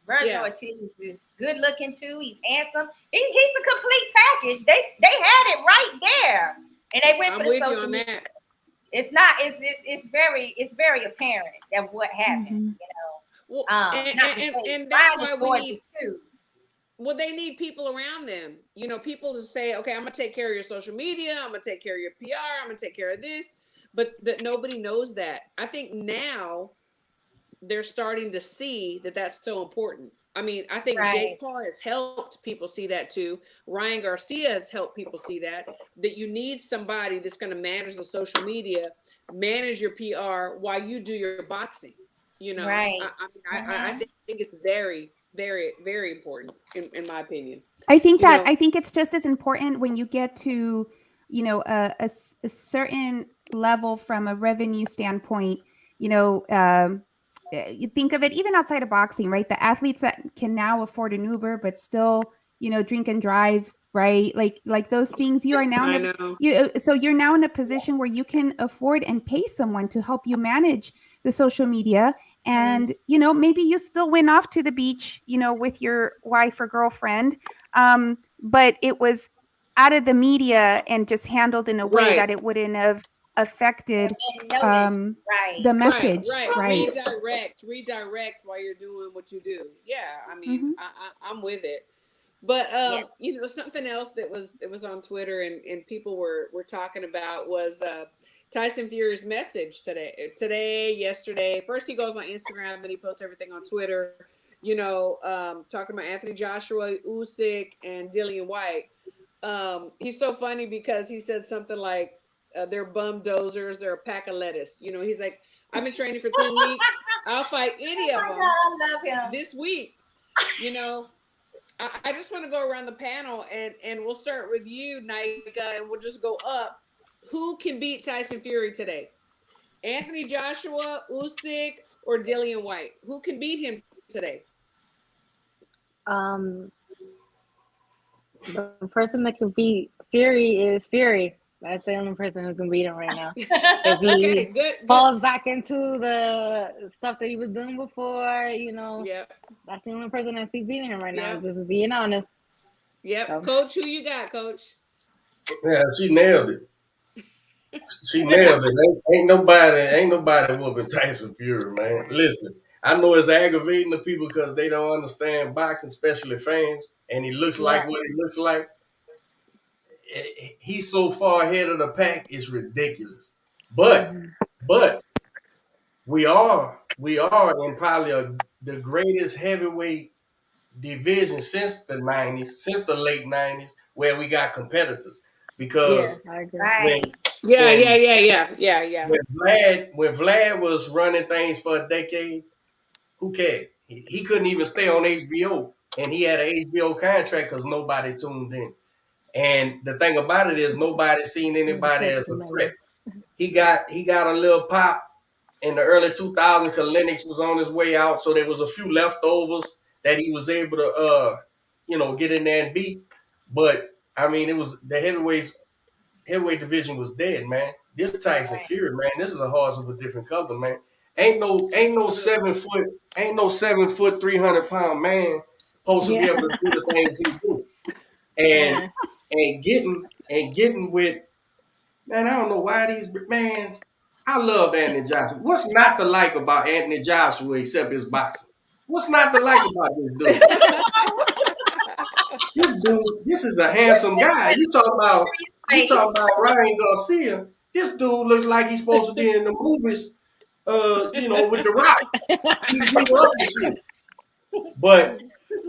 Virgil Ortiz is good looking too. He's handsome. He's a complete package. They had it right there, and they went for the social media. That. It's not. It's very apparent that what happened. Well, and that's why we need. Too. Well, they need people around them. People to say, okay, I'm gonna take care of your social media. I'm gonna take care of your PR. I'm gonna take care of this. But that nobody knows that. I think now they're starting to see that that's so important. I mean, I think Jake Paul has helped people see that too. Ryan Garcia has helped people see that you need somebody that's going to manage the social media, manage your PR while you do your boxing. Right. I think it's very, very, very important in my opinion. I think it's just as important when you get to, a certain level from a revenue standpoint, you think of it even outside of boxing, right? The athletes that can now afford an Uber, but still, drink and drive, right? Like those things you are now, so you're now in a position where you can afford and pay someone to help you manage the social media. And, maybe you still went off to the beach, with your wife or girlfriend. But it was out of the media and just handled in a way that it wouldn't have affected the message. Right. Redirect while you're doing what you do. Yeah. I mean, I'm with it. But something else that was on Twitter and people were talking about was Tyson Fury's message yesterday. First he goes on Instagram, then he posts everything on Twitter. Talking about Anthony Joshua, Usyk, and Dillian White. He's so funny because he said something like, they're bum dozers, they're a pack of lettuce. He's like, I've been training for 3 weeks. I'll fight any of them this week. I just want to go around the panel and we'll start with you, Nika, and we'll just go up. Who can beat Tyson Fury today? Anthony Joshua, Usyk, or Dillian White? Who can beat him today? The person that can beat Fury is Fury. That's the only person who can beat him right now. If he falls back into the stuff that he was doing before, that's the only person I see beating him right now. Just being honest. Yep. So. Coach, who you got, Coach? Yeah, she nailed it. She nailed it. Ain't nobody whooping Tyson Fury, man. Listen, I know it's aggravating to people because they don't understand boxing, especially fans, and he looks like what he looks like. he's so far ahead of the pack, it's ridiculous. But we are in probably the greatest heavyweight division since the 90s, since the late 90s, where we got competitors. Yeah, Because I agree. when Right. when Yeah. when Vlad was running things for a decade, who cared? He couldn't even stay on HBO, and he had an HBO contract because nobody tuned in. And the thing about it is, nobody seen anybody as a threat. He got a little pop in the early 2000s because Lennox was on his way out, so there was a few leftovers that he was able to get in there and beat. But I mean, it was the heavyweight division was dead, man. This Tyson Right. Fury, man, this is a horse of a different color, man. Ain't no 7 foot 300-pound man supposed to be able to do the things he do. And Yeah. getting with, man, I don't know why man. I love Anthony Joshua. What's not to like about Anthony Joshua except his boxing? What's not to like about this dude? This is a handsome guy. You talk about Ryan Garcia. This dude looks like he's supposed to be in the movies, with The Rock. He big up and shit. But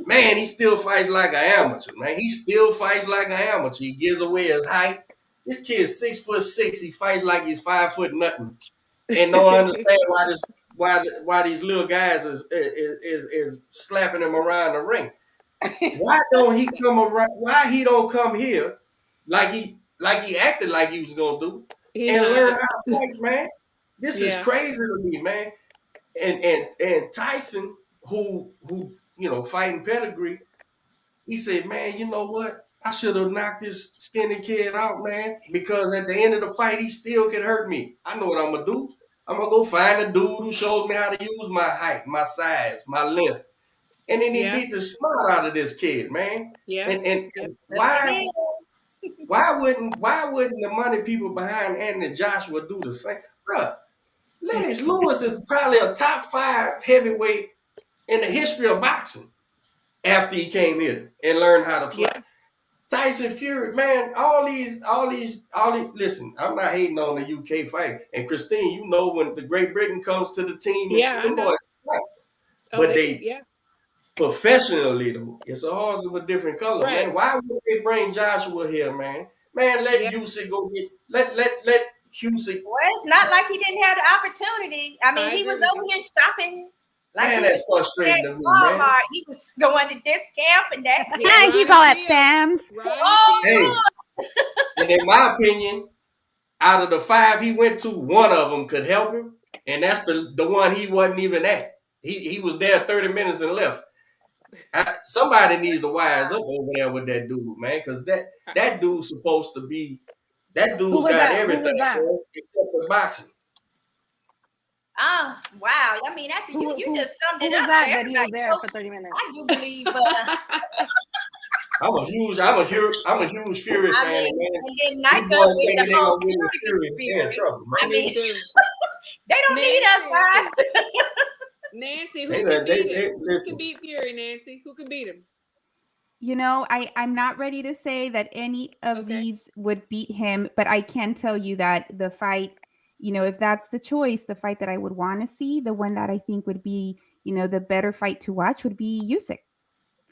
man, he still fights like an amateur, man. He still fights like an amateur. He gives away his height. This kid's 6'6". He fights like he's 5 foot nothing, and don't understand why these little guys is slapping him around the ring. Why don't he come around? Why he don't come here like he acted like he was gonna do and learn how to fight, man? This is crazy to me, man. And Tyson, who fighting pedigree, he said, man, you know what? I should have knocked this skinny kid out, man, because at the end of the fight, he still can hurt me. I know what I'm gonna do. I'm gonna go find a dude who shows me how to use my height, my size, my length. And then he beat the snot out of this kid, man. And why wouldn't the money people behind Anthony Joshua do the same? Bruh, Lennox Lewis is probably a top 5 heavyweight in the history of boxing after he came here and learned how to play. Yeah. Tyson Fury, man, all these. Listen, I'm not hating on the UK fight. And Christine, you know when the Great Britain comes to the team, but professionally though, it's a horse of a different color, man. Why would they bring Joshua here, man? Man, let Usyk go get let Usyk. Well, it's not like he didn't have the opportunity. I mean, he was over here shopping. Like man, that's frustrating to me, Walmart. Man. He was going to this camp and that. He's all at Sam's. Hey, and in my opinion, out of the 5 he went to, one of them could help him, and that's the one he wasn't even at. He was there 30 minutes and left. Somebody needs to wise up over there with that dude, man, because that dude's supposed to be. That dude's got everything except for boxing. Oh, wow. I mean, after you just summed it up. That he was there for 30 minutes. I do believe. I'm a huge Fury fan, man. And then Nike with the whole Fury. In trouble, man. I mean, they don't need us, guys. Nancy, who can beat Fury, Nancy? Who can beat him? You know, I'm not ready to say that any of these would beat him, but I can tell you that the fight, if that's the choice, the fight that I would want to see, the one that I think would be, the better fight to watch would be Usyk.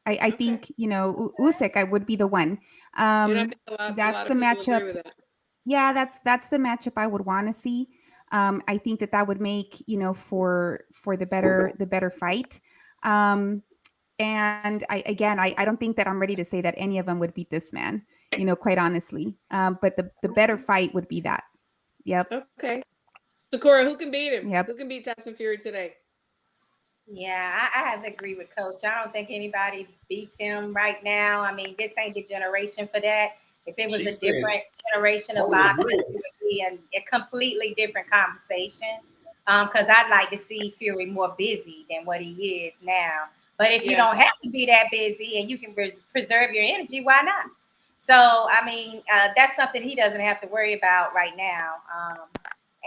I think, Usyk would be the one. That's the matchup. Yeah, that's the matchup I would want to see. I think that would make, for the better fight. And I don't think that I'm ready to say that any of them would beat this man, quite honestly. But the better fight would be that. Yep. Okay. Sakura, who can beat him? Yep. Who can beat Tyson Fury today? Yeah, I have to agree with Coach. I don't think anybody beats him right now. I mean, this ain't the generation for that. If it was a different generation of boxing, it would be a completely different conversation. Because I'd like to see Fury more busy than what he is now. But if you don't have to be that busy and you can preserve your energy, why not? So, I mean, that's something he doesn't have to worry about right now.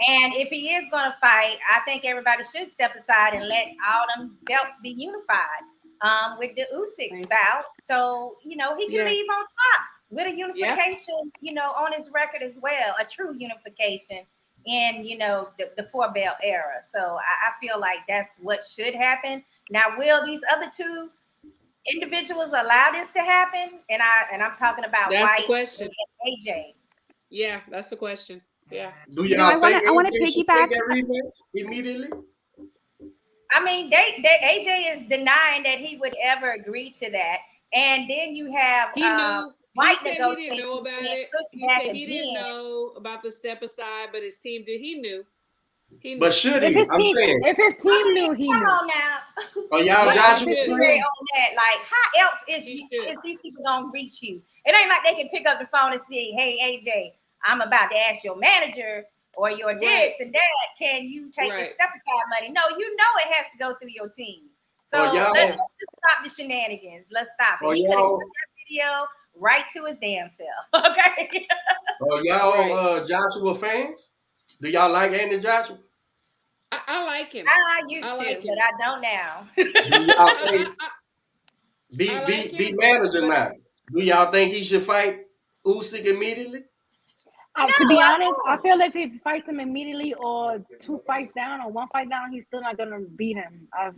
And if he is going to fight, I think everybody should step aside and let all them belts be unified with the Usyk bout. So, he can leave on top. with a unification, on his record as well, a true unification in, the 4-belt era. So I feel like that's what should happen. Now, will these other two individuals allow this to happen? And I'm talking about That's White the question. and AJ. Yeah, that's the question. Yeah. Do You know, y'all think I wanna AJ should piggyback. take that rematch immediately? I mean, AJ is denying that he would ever agree to that. And then you have He knew. White He said he didn't know about it. He said he didn't know about the step aside, but his team did. He knew. But should he? I'm saying. If his team knew, he Come knew. on now. Are y'all What Joshua else is fans? there on that? Like, how else is these people gonna reach you? It ain't like they can pick up the phone and say, "Hey, AJ, I'm about to ask your manager or your this and that. Can you take the step aside money?" No, it has to go through your team. So let's just stop the shenanigans. Let's stop it. He could have put that video right to his damn self. Okay. Are y'all Joshua fans? Do y'all like Andy Joshua? I like him. I used to, but I don't now. Do y'all think be manager now? Do y'all think he should fight Usyk immediately? To be honest, I feel if he fights him immediately or 2 fights down or 1 fight down, he's still not gonna beat him. I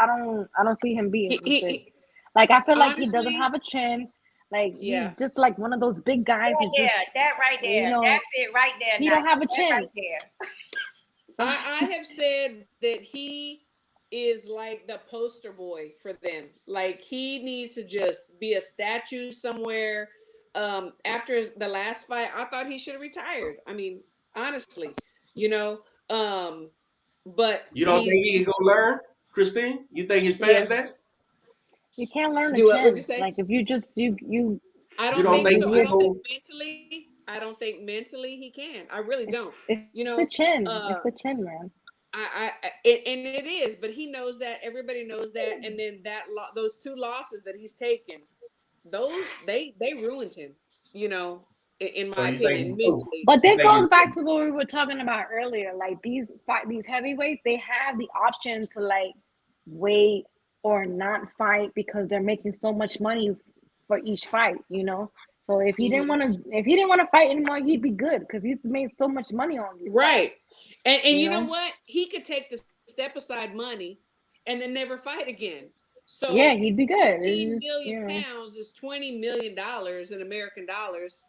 don't see him beating Usyk. Like, I feel like he doesn't have a chin. Like, he's just like one of those big guys. That right there. That's it right there. He don't have a chin. Right there. I have said that he is like the poster boy for them. Like, he needs to just be a statue somewhere. After the last fight, I thought he should have retired. I mean, honestly, but you don't think he's gonna learn, Christine? You think he's past that? You can't learn a chin. Say? Like, if you just you. I don't think so. I don't think mentally he can. I really don't. It's the chin. It's the chin, man. And it is, but he knows that. Everybody knows that. And then those 2 losses that he's taken, those they ruined him. In my opinion, mentally. But this goes back to what we were talking about earlier. Like, these heavyweights, they have the option to like wait or not fight because they're making so much money for each fight. So if he didn't want to fight anymore, he'd be good because he's made so much money on these. Right. And you know what? He could take the step aside money and then never fight again. So yeah, he'd be good. 15 million pounds is $20 million in American dollars.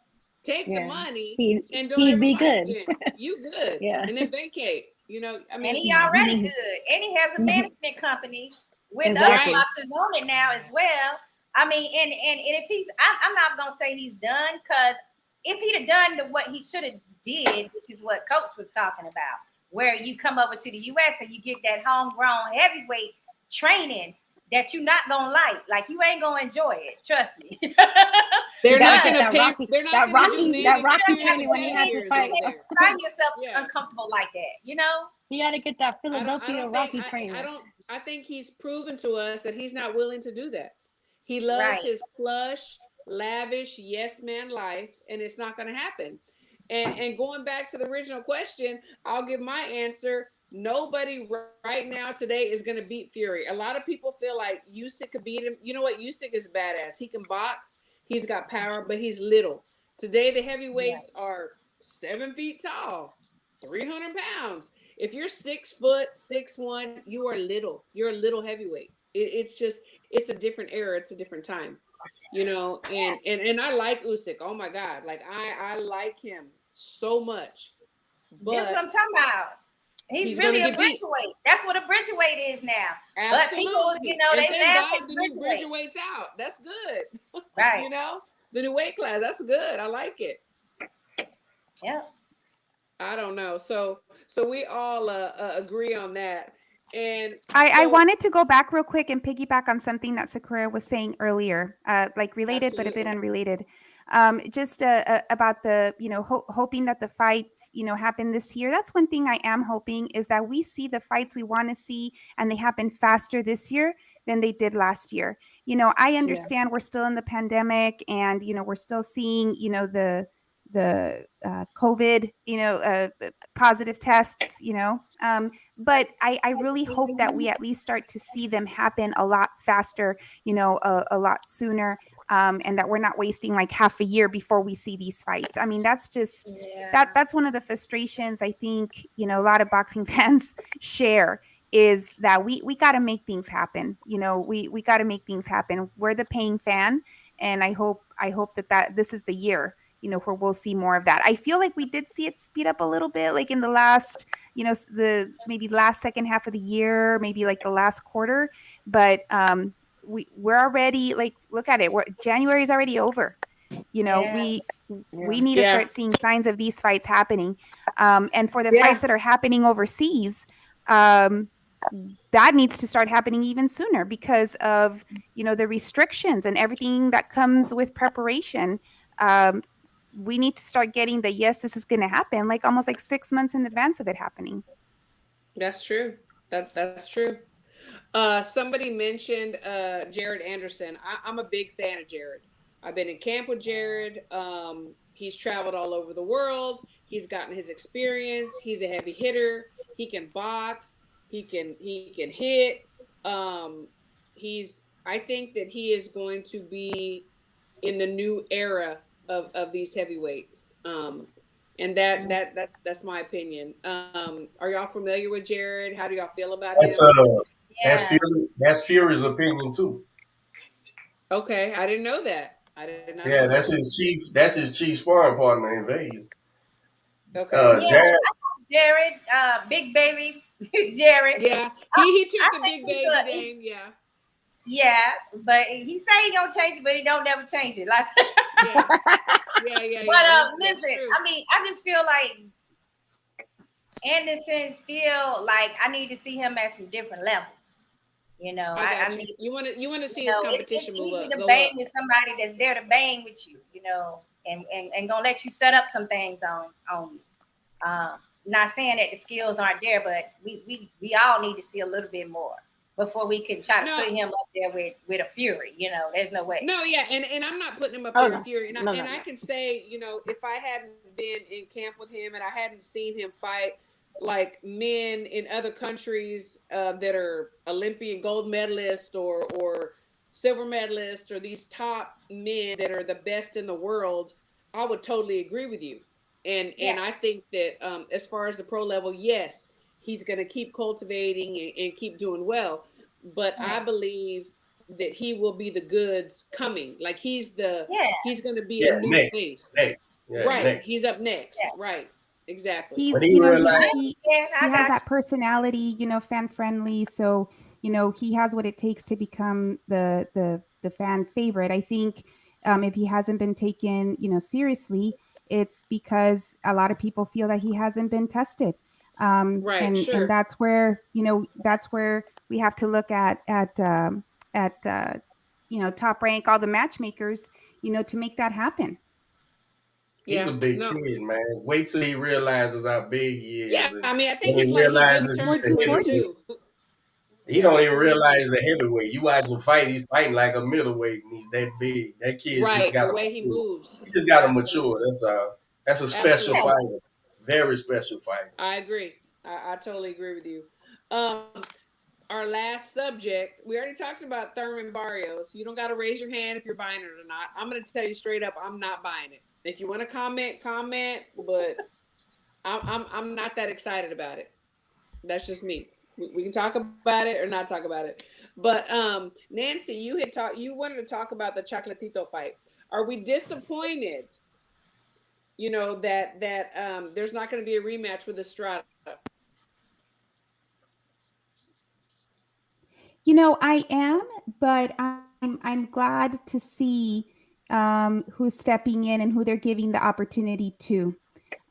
Take the money and don't ever fight again. You good. And then vacate. I mean, and he already good. And he has a management company with other boxers on it now as well. I mean, and if he's, I'm not gonna say he's done, because if he'd have done what he should have did, which is what Coach was talking about, where you come over to the U.S. and you get that homegrown heavyweight training that you're not gonna like you ain't gonna enjoy it. Trust me. They're not gonna pay. They're not that Rocky training when he had to fight. Find yourself uncomfortable like that, You got to get that Philadelphia Rocky training. I think he's proven to us that he's not willing to do that. He loves his plush, lavish, yes man life, and it's not going to happen. And going back to the original question, I'll give my answer. Nobody right now today is going to beat Fury. A lot of people feel like Usyk could beat him. You know what? Usyk is badass. He can box. He's got power, but he's little. Today, the heavyweights are 7 feet tall, 300 pounds. If you're 6 foot, 6'1", you are little. You're a little heavyweight. It's a different era. It's a different time, and I like Usyk. Oh my God. Like I like him so much. But that's what I'm talking about. He's really a bridgeweight. That's what a bridgeweight is now. Absolutely. But people, they laugh at the new bridgeweight's out. That's good. Right. The new weight class. That's good. I like it. Yeah. I don't know. So we all agree on that. And I wanted to go back real quick and piggyback on something that Sakura was saying earlier, like related, but a bit unrelated. Just about the, hoping that the fights, happen this year. That's one thing I am hoping, is that we see the fights we want to see and they happen faster this year than they did last year. I understand we're still in the pandemic and, we're still seeing, the COVID, positive tests, but I really hope that we at least start to see them happen a lot faster, a lot sooner. and that we're not wasting like half a year before we see these fights. I mean, that's just that's one of the frustrations I think, you know, a lot of boxing fans share, is that we got to make things happen. You know, we got to make things happen. We're the paying fan, and I hope that this is the year, you know, where we'll see more of that. I feel like we did see it speed up a little bit, like in the last, you know, the maybe last second half of the year, maybe like the last quarter, but we're already, like, look at it, January is already over. You know, we need to start seeing signs of these fights happening, and for the fights that are happening overseas, that needs to start happening even sooner because of, you know, the restrictions and everything that comes with preparation. We need to start getting the, yes, this is going to happen, like almost like 6 months in advance of it happening. That's true. That's true. Somebody mentioned Jared Anderson. I'm a big fan of Jared. I've been in camp with Jared. He's traveled all over the world. He's gotten his experience. He's a heavy hitter. He can box. He can hit. I think that he is going to be in the new era of these heavyweights. And that's my opinion. Are y'all familiar with Jared? How do y'all feel about him? That's Fury's opinion too. Okay, I didn't know that. I did not. Yeah, that's his chief. That's his chief sparring partner in Vegas. Okay. Jared, big baby, Jared. Yeah, he took the big baby name. Yeah. Yeah, but he say he gonna change it, but he don't never change it. Like, yeah. But listen, I mean, I just feel like Anderson still, like, I need to see him at some different levels. You know, I mean, you want to see his competition move up. To bang with somebody that's there to bang with you, you know, and gonna let you set up some things on you. Not saying that the skills aren't there, but we all need to see a little bit more before we can try to put him up there with a Fury. You know, there's no way. No, yeah, and I'm not putting him up there with Fury. And I can say, you know, if I hadn't been in camp with him and I hadn't seen him fight like men in other countries that are Olympian gold medalists or silver medalists, or these top men that are the best in the world, I would totally agree with you. And I think that as far as the pro level, yes, he's going to keep cultivating and keep doing well. But I believe that he will be the goods coming. Like he's going to be a new face. Next. He's up next. Yeah. Right. Exactly. He's, you know, he has that personality, you know, fan friendly. So, you know, he has what it takes to become the fan favorite. I think if he hasn't been taken, you know, seriously, it's because a lot of people feel that he hasn't been tested. And that's where, you know, that's where we have to look at you know, Top Rank, all the matchmakers, you know, to make that happen. He's a big kid, man. Wait till he realizes how big he is. Yeah, I mean, I think he's like he just turned 22. He don't even realize the heavyweight. You watch him fight, he's fighting like a middleweight, and he's that big. That kid's just got the way he moves. He just got to mature. That's a special fighter. Very special fighter. I agree. I totally agree with you. Our last subject, we already talked about Thurman Barrios. You don't got to raise your hand if you're buying it or not. I'm going to tell you straight up, I'm not buying it. If you want to comment, but I'm not that excited about it. That's just me. We can talk about it or not talk about it. But Nancy, you wanted to talk about the Chocolatito fight. Are we disappointed, you know, that there's not going to be a rematch with Estrada? You know, I am, but I'm glad to see who's stepping in and who they're giving the opportunity to.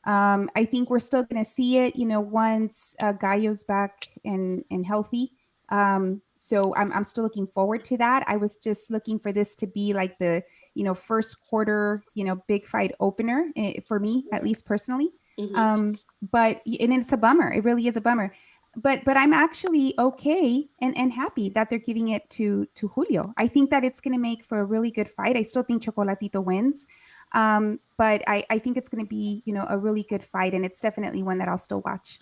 I think we're still going to see it, you know, once Gallo's back and healthy. So I'm still looking forward to that. I was just looking for this to be like the, you know, first quarter, you know, big fight opener for me, at least personally. Mm-hmm. But it's a bummer. It really is a bummer. But I'm actually okay and happy that they're giving it to Julio. I think that it's going to make for a really good fight. I still think Chocolatito wins. But I think it's going to be, you know, a really good fight, and it's definitely one that I'll still watch.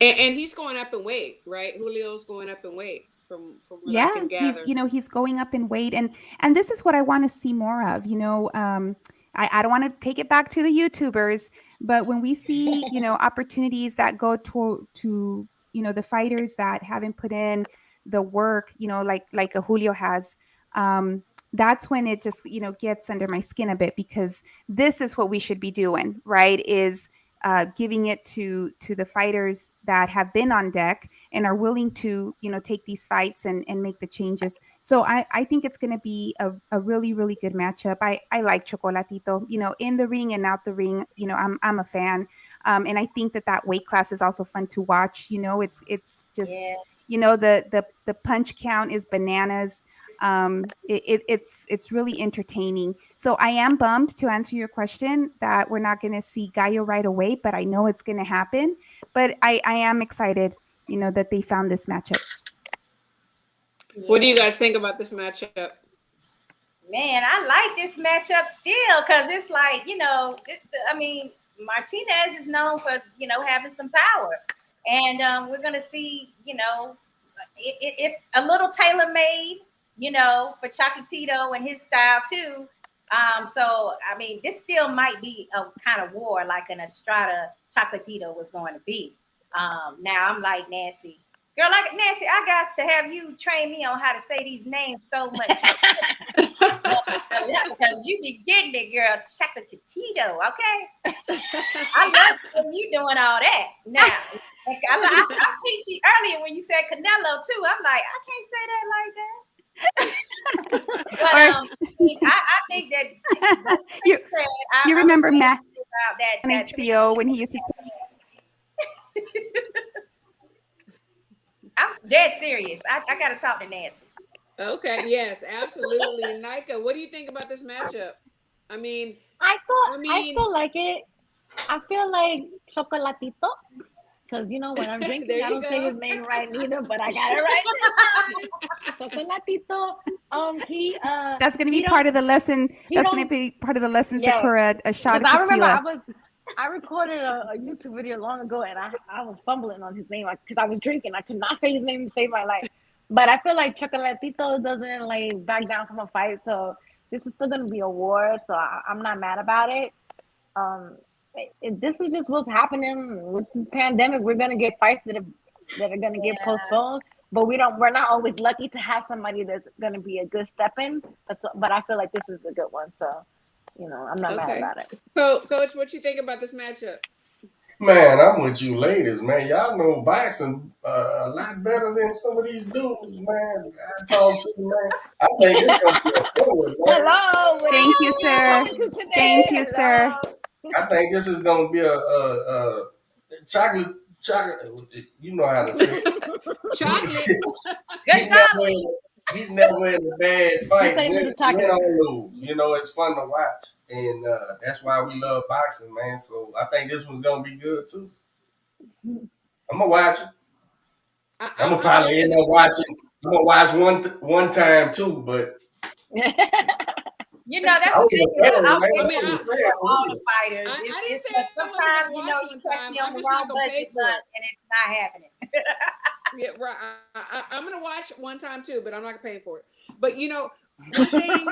And he's going up in weight, right? Julio's going up in weight. from what Yeah, I can gather. he's going up in weight, and this is what I want to see more of. I don't want to take it back to the YouTubers, but when we see opportunities that go to the fighters that haven't put in the work, like a Julio has, that's when it just gets under my skin a bit, because this is what we should be doing, right? Is giving it to the fighters that have been on deck and are willing to take these fights and make the changes. So I think it's going to be a really, really good matchup. I like Chocolatito, in the ring and out the ring. I'm a fan, and I think that weight class is also fun to watch. It's just the punch count is bananas. It's really entertaining. So I am bummed, to answer your question, that we're not going to see Gallo right away, but I know it's going to happen. But I am excited, that they found this matchup. What do you guys think about this matchup? Man, I like this matchup still, because it's like, Martinez is known for, having some power. And we're going to see, it's a little tailor-made, for Chocolatito and his style too. So, this still might be a kind of war like an Estrada Chocolatito was going to be. Now I'm like, Nancy, I got to have you train me on how to say these names so much. Because you be getting it, girl. Chocolatito, okay? I love when you doing all that. Now, I think you earlier when you said Canelo too. I'm like, I can't say that like that. But I think that you remember Matt on HBO when he used to. I'm dead serious. I got to talk to Nancy. Okay. Yes, absolutely. Nika, what do you think about this matchup? I still like it. I feel like Chocolatito. Because, when I'm drinking, I don't say his name right neither, but I got it right this time. Chocolatito. That's going to be part of the lesson. That's going to be part of the lesson, Sakura, a shot of tequila. I remember I recorded a YouTube video long ago, and I was fumbling on his name because I was drinking. I could not say his name to save my life. But I feel like Chocolatito doesn't, back down from a fight. So this is still going to be a war. So I'm not mad about it. This is just what's happening with this pandemic. We're gonna get fights that are gonna get postponed, but we're not always lucky to have somebody that's gonna be a good step in. But I feel like this is a good one, so I'm not mad about it. Coach, what you think about this matchup? Man, I'm with you ladies, man. Y'all know boxing a lot better than some of these dudes, man. I talk to you, man. I think it's gonna be a good one, man. Hello, thank you, sir. Thank you, sir. I think this is gonna be a chocolate. You know how to say it. Chocolate. He's never in a bad fight. Win or lose. It's fun to watch, and that's why we love boxing, man. So I think this one's gonna be good too. I'm gonna watch it. I'm gonna probably end up watching. I'm gonna watch one time too, but. That's the thing. All the fighters. I didn't say sometimes you touch me on the wrong budget, and it's not happening. Yeah, right. I'm gonna watch one time too, but I'm not gonna pay for it. But one thing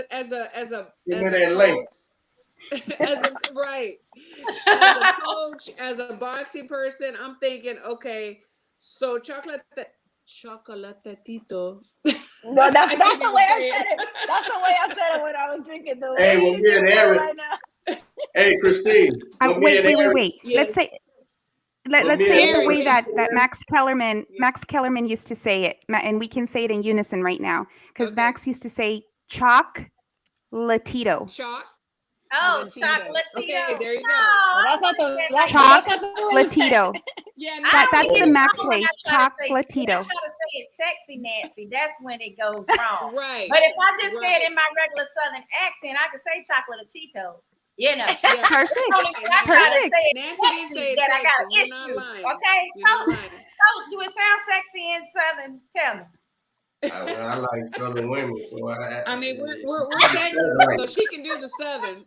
as a coach, as a boxing person, I'm thinking, okay, so Chocolatito. No, that's the way I said it. That's the way I said it when I was drinking. Hey, well, me and Aaron. Right now. Hey, Christine. Wait. Yes. Let's say it the way that Max Kellerman used to say it, and we can say it in unison right now, because Max used to say Chocolatito. Oh, Chocolatito. Okay, there you go. That's not the Chocolatito. Yeah, that's the Max way. Chocolatito. I try to say it sexy, Nancy. That's when it goes wrong. Right. But if I just say it in my regular Southern accent, I can say Chocolatito. Perfect. Perfect. Nancy didn't say it that sexy. I got an issue. Okay, Coach, do it sound sexy in Southern? Tell me. I like Southern women, so we're Texas, so she can do the Southern.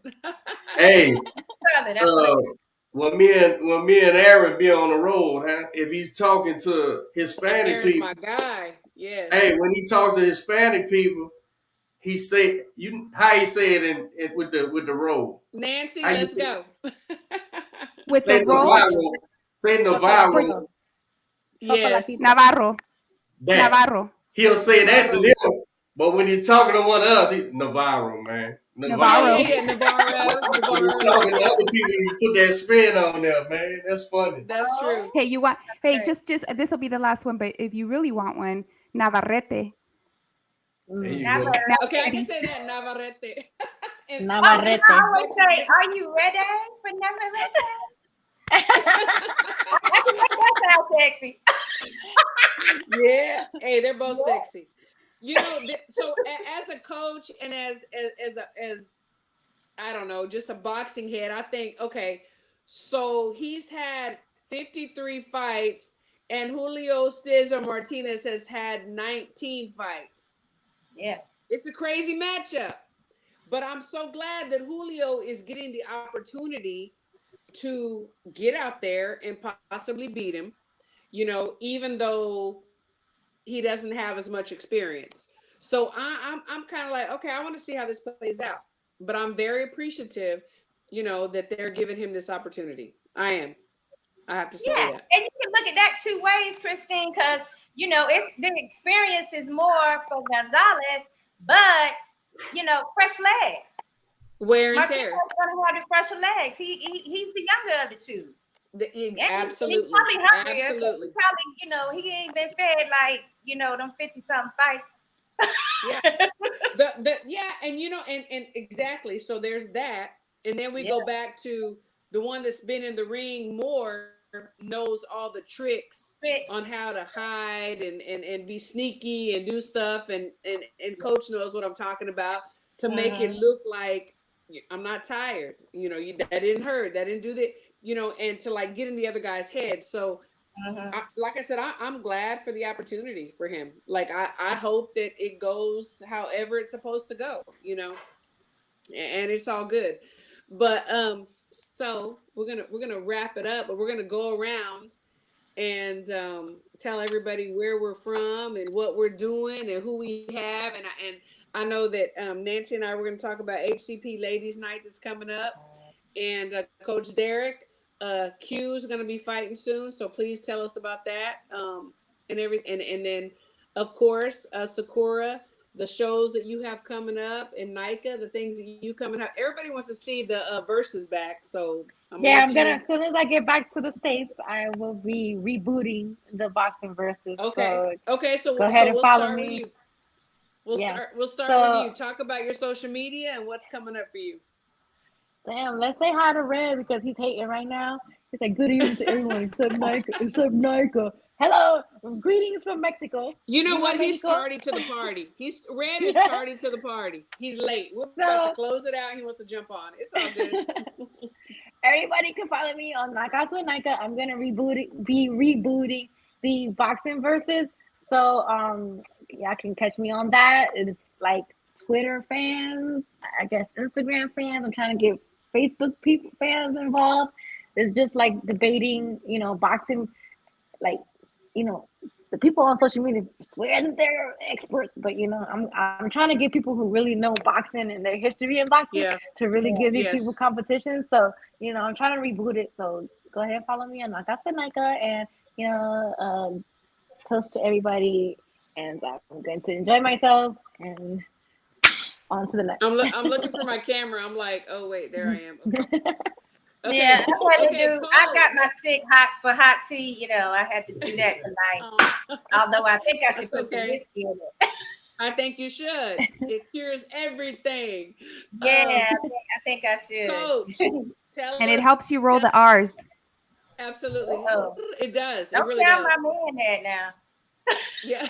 Hey, when me and Aaron be on the road, huh? If he's talking to Hispanic Aaron's people, my guy. Yes. hey, when he talk to Hispanic people, he say how he say it in with the road. Nancy, How you let's say go. With say the roll, Navarro? Say Navarro. Yes. Chocolatito. Navarro. That Navarro. he'll say that to Navarro. them, but when he's talking to one of us, he Navarro, man. Navarro. Yeah. Navarro. When he's Navarro. talking to other people, he put that spin on there, man. That's funny. That's true. Hey, you want? Hey, Okay. just this will be the last one. But if you really want one, Navarrete. There you Never. go. Okay, I can Navarrete. say that. Navarrete. And Navarrete. I always say, "Are you ready for Navarrete?" I can make that sound sexy. yeah. Hey, they're both sexy. You know, so as a coach and as I don't know, just a boxing head, I think, okay, so he's had 53 fights and Julio Cesar Martinez has had 19 fights. Yeah. It's a crazy matchup. But I'm so glad that Julio is getting the opportunity to get out there and possibly beat him, even though he doesn't have as much experience. So I'm kind of like, okay, I want to see how this plays out. But I'm very appreciative, that they're giving him this opportunity. I am. I have to say Yeah, that. and you can look at that two ways, Christine, because it's the experience is more for Gonzalez, but fresh legs. Wear and Martinez tear. gonna have the fresher legs. He's the younger of the two. Absolutely. He's probably hungrier. Absolutely. He probably, he ain't been fed like, them 50-something fights. Yeah. Yeah, and and exactly. So there's that. And then we go back to the one that's been in the ring more knows all the tricks on how to hide and be sneaky and do stuff and coach knows what I'm talking about to make it look like I'm not tired. That didn't hurt. That didn't do that, and to like get in the other guy's head. So like I said, I'm glad for the opportunity for him. Like I hope that it goes however it's supposed to go, and it's all good. But so we're gonna wrap it up, but we're gonna go around and tell everybody where we're from and what we're doing and who we have. And I know that Nancy and I were going to talk about HCP Ladies Night that's coming up, and Coach Derek Q is going to be fighting soon, so please tell us about that. And then of course Sakura, the shows that you have coming up, and Nika, the things that you coming up. Everybody wants to see the verses back, so I'm gonna as soon as I get back to the States, I will be rebooting the boxing versus. Okay. So go ahead and we'll follow start me. with you. We'll start with you. Talk about your social media and what's coming up for you. Damn, let's say hi to Red because he's hating right now. He's like, good evening to everyone except Nika. Hello, greetings from Mexico. You know what? He's Mexico? tardy to the party. Red is tardy to the party. He's late. We're about to close it out. He wants to jump on. It's all good. Everybody can follow me on Knockouts with Nika. I'm gonna be rebooting the boxing versus. So y'all can catch me on that. It's like Twitter fans, I guess Instagram fans. I'm trying to get Facebook people fans involved. It's just like debating, boxing, like, the people on social media swear that they're experts, but I'm trying to get people who really know boxing and their history in boxing to really give these people competition. So, I'm trying to reboot it. So go ahead and follow me on Knockouts with Nika and toast to everybody. And I'm going to enjoy myself and on to the next. I'm looking for my camera. I'm like, oh wait, there I am. Okay. Okay. Yeah, that's what I do. Cool. I got my sick hot tea. I had to do that tonight. Although I think I should put some whiskey in it. I think you should. It cures everything. Yeah, I think I should. Coach, tell us. And it helps you roll the R's. Absolutely. It does. Don't it really tell does. my man that now. Yeah.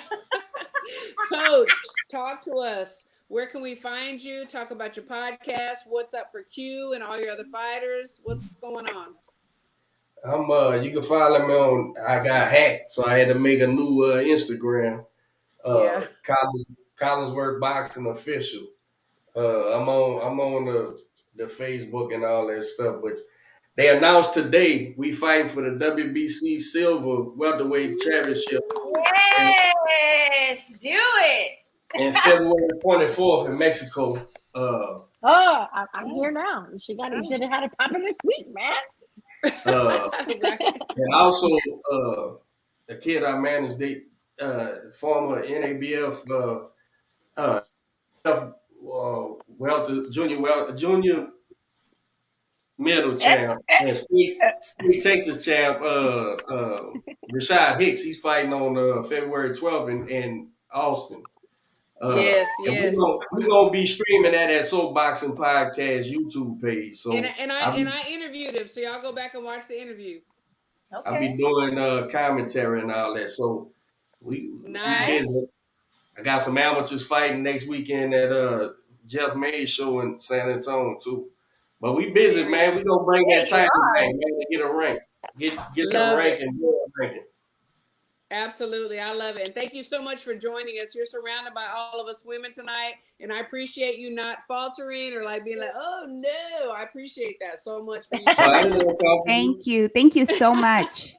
Coach, talk to us. Where can we find you? Talk about your podcast. What's up for Q and all your other fighters? What's going on? You can follow me on. I got hacked, so I had to make a new Instagram. Collinsworth Boxing Official. I'm on the Facebook and all that stuff, but They announced today we fighting for the WBC Silver Welterweight Championship Yes, do it. in February 24th in Mexico. I'm here now. You should have had it popping this week, man. And also the kid I managed, former NABF junior middle champ and state Texas champ, Rashad Hicks. He's fighting on February 12th in Austin. Yes. And we're gonna be streaming that at Soul Boxing Podcast YouTube page. So And I interviewed him, so y'all go back and watch the interview. Okay. I'll be doing commentary and all that. So we busy. I got some amateurs fighting next weekend at Jeff Mays show in San Antonio too. But we busy, man. We gonna bring that title back, man, and get a rank. Get some ranking, ranking. Absolutely. I love it. And thank you so much for joining us. You're surrounded by all of us women tonight. And I appreciate you not faltering or like being like, oh no. I appreciate that so much for you. Thank you. Thank you so much.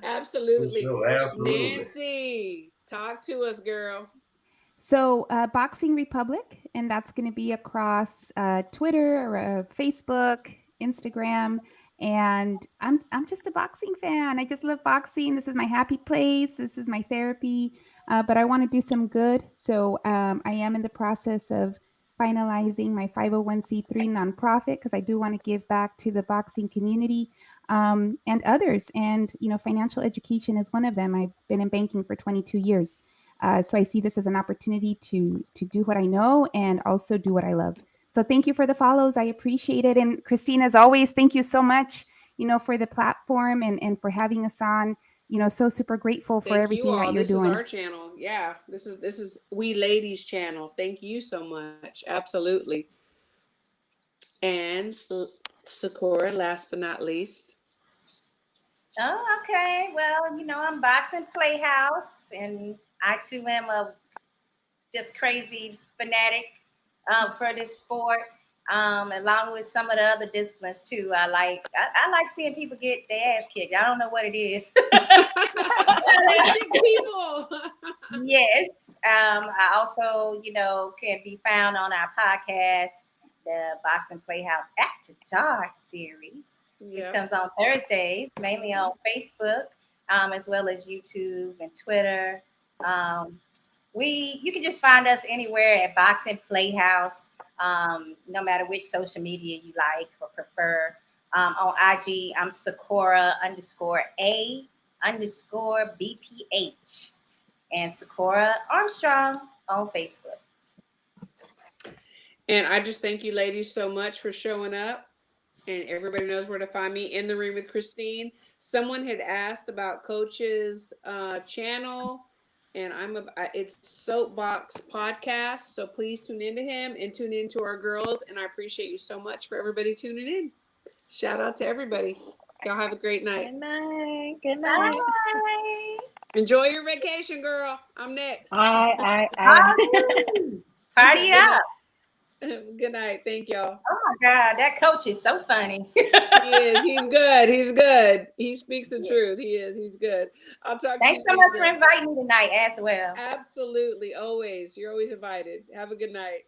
Absolutely. Sure, absolutely. Nancy, talk to us, girl. So Boxing Republic, and that's going to be across Twitter, or Facebook, Instagram. And I'm just a boxing fan. I just love boxing. This is my happy place. This is my therapy. But I want to do some good. So I am in the process of finalizing my 501c3 nonprofit, because I do want to give back to the boxing community and others. And, financial education is one of them. I've been in banking for 22 years. So I see this as an opportunity to do what I know and also do what I love. So thank you for the follows. I appreciate it. And Christine, as always, thank you so much, for the platform and for having us on. So super grateful for everything that you're doing. This is our channel. Yeah, this is We Ladies channel. Thank you so much. Absolutely. And Sakura, last but not least. Oh, okay. Well, I'm Boxing Playhouse, and I too am a just crazy fanatic for this sport, along with some of the other disciplines too. I like seeing people get their ass kicked. I don't know what it is. People. Yes. I also, can be found on our podcast, the Boxing Playhouse After Dark series, which comes on Thursdays, mainly on Facebook, as well as YouTube and Twitter. You can just find us anywhere at Boxing Playhouse, no matter which social media you like or prefer. On IG, I'm Sakura_A_BPH, and Sakura Armstrong on Facebook. And I just thank you ladies so much for showing up. And everybody knows where to find me, In the Ring with Christine. Someone had asked about Coach's channel, and it's Soapbox Podcast. So please tune into him and tune into our girls. And I appreciate you so much for everybody tuning in. Shout out to everybody. Y'all have a great night. Good night. Good night. Bye. Enjoy your vacation, girl. I'm next. I Party up. Good night. Thank y'all. Oh my God, that coach is so funny. He is. He's good. He's good. He speaks the truth. He is. He's good. I'll talk to you. Thanks so much for inviting me tonight as well. Absolutely. Always. You're always invited. Have a good night.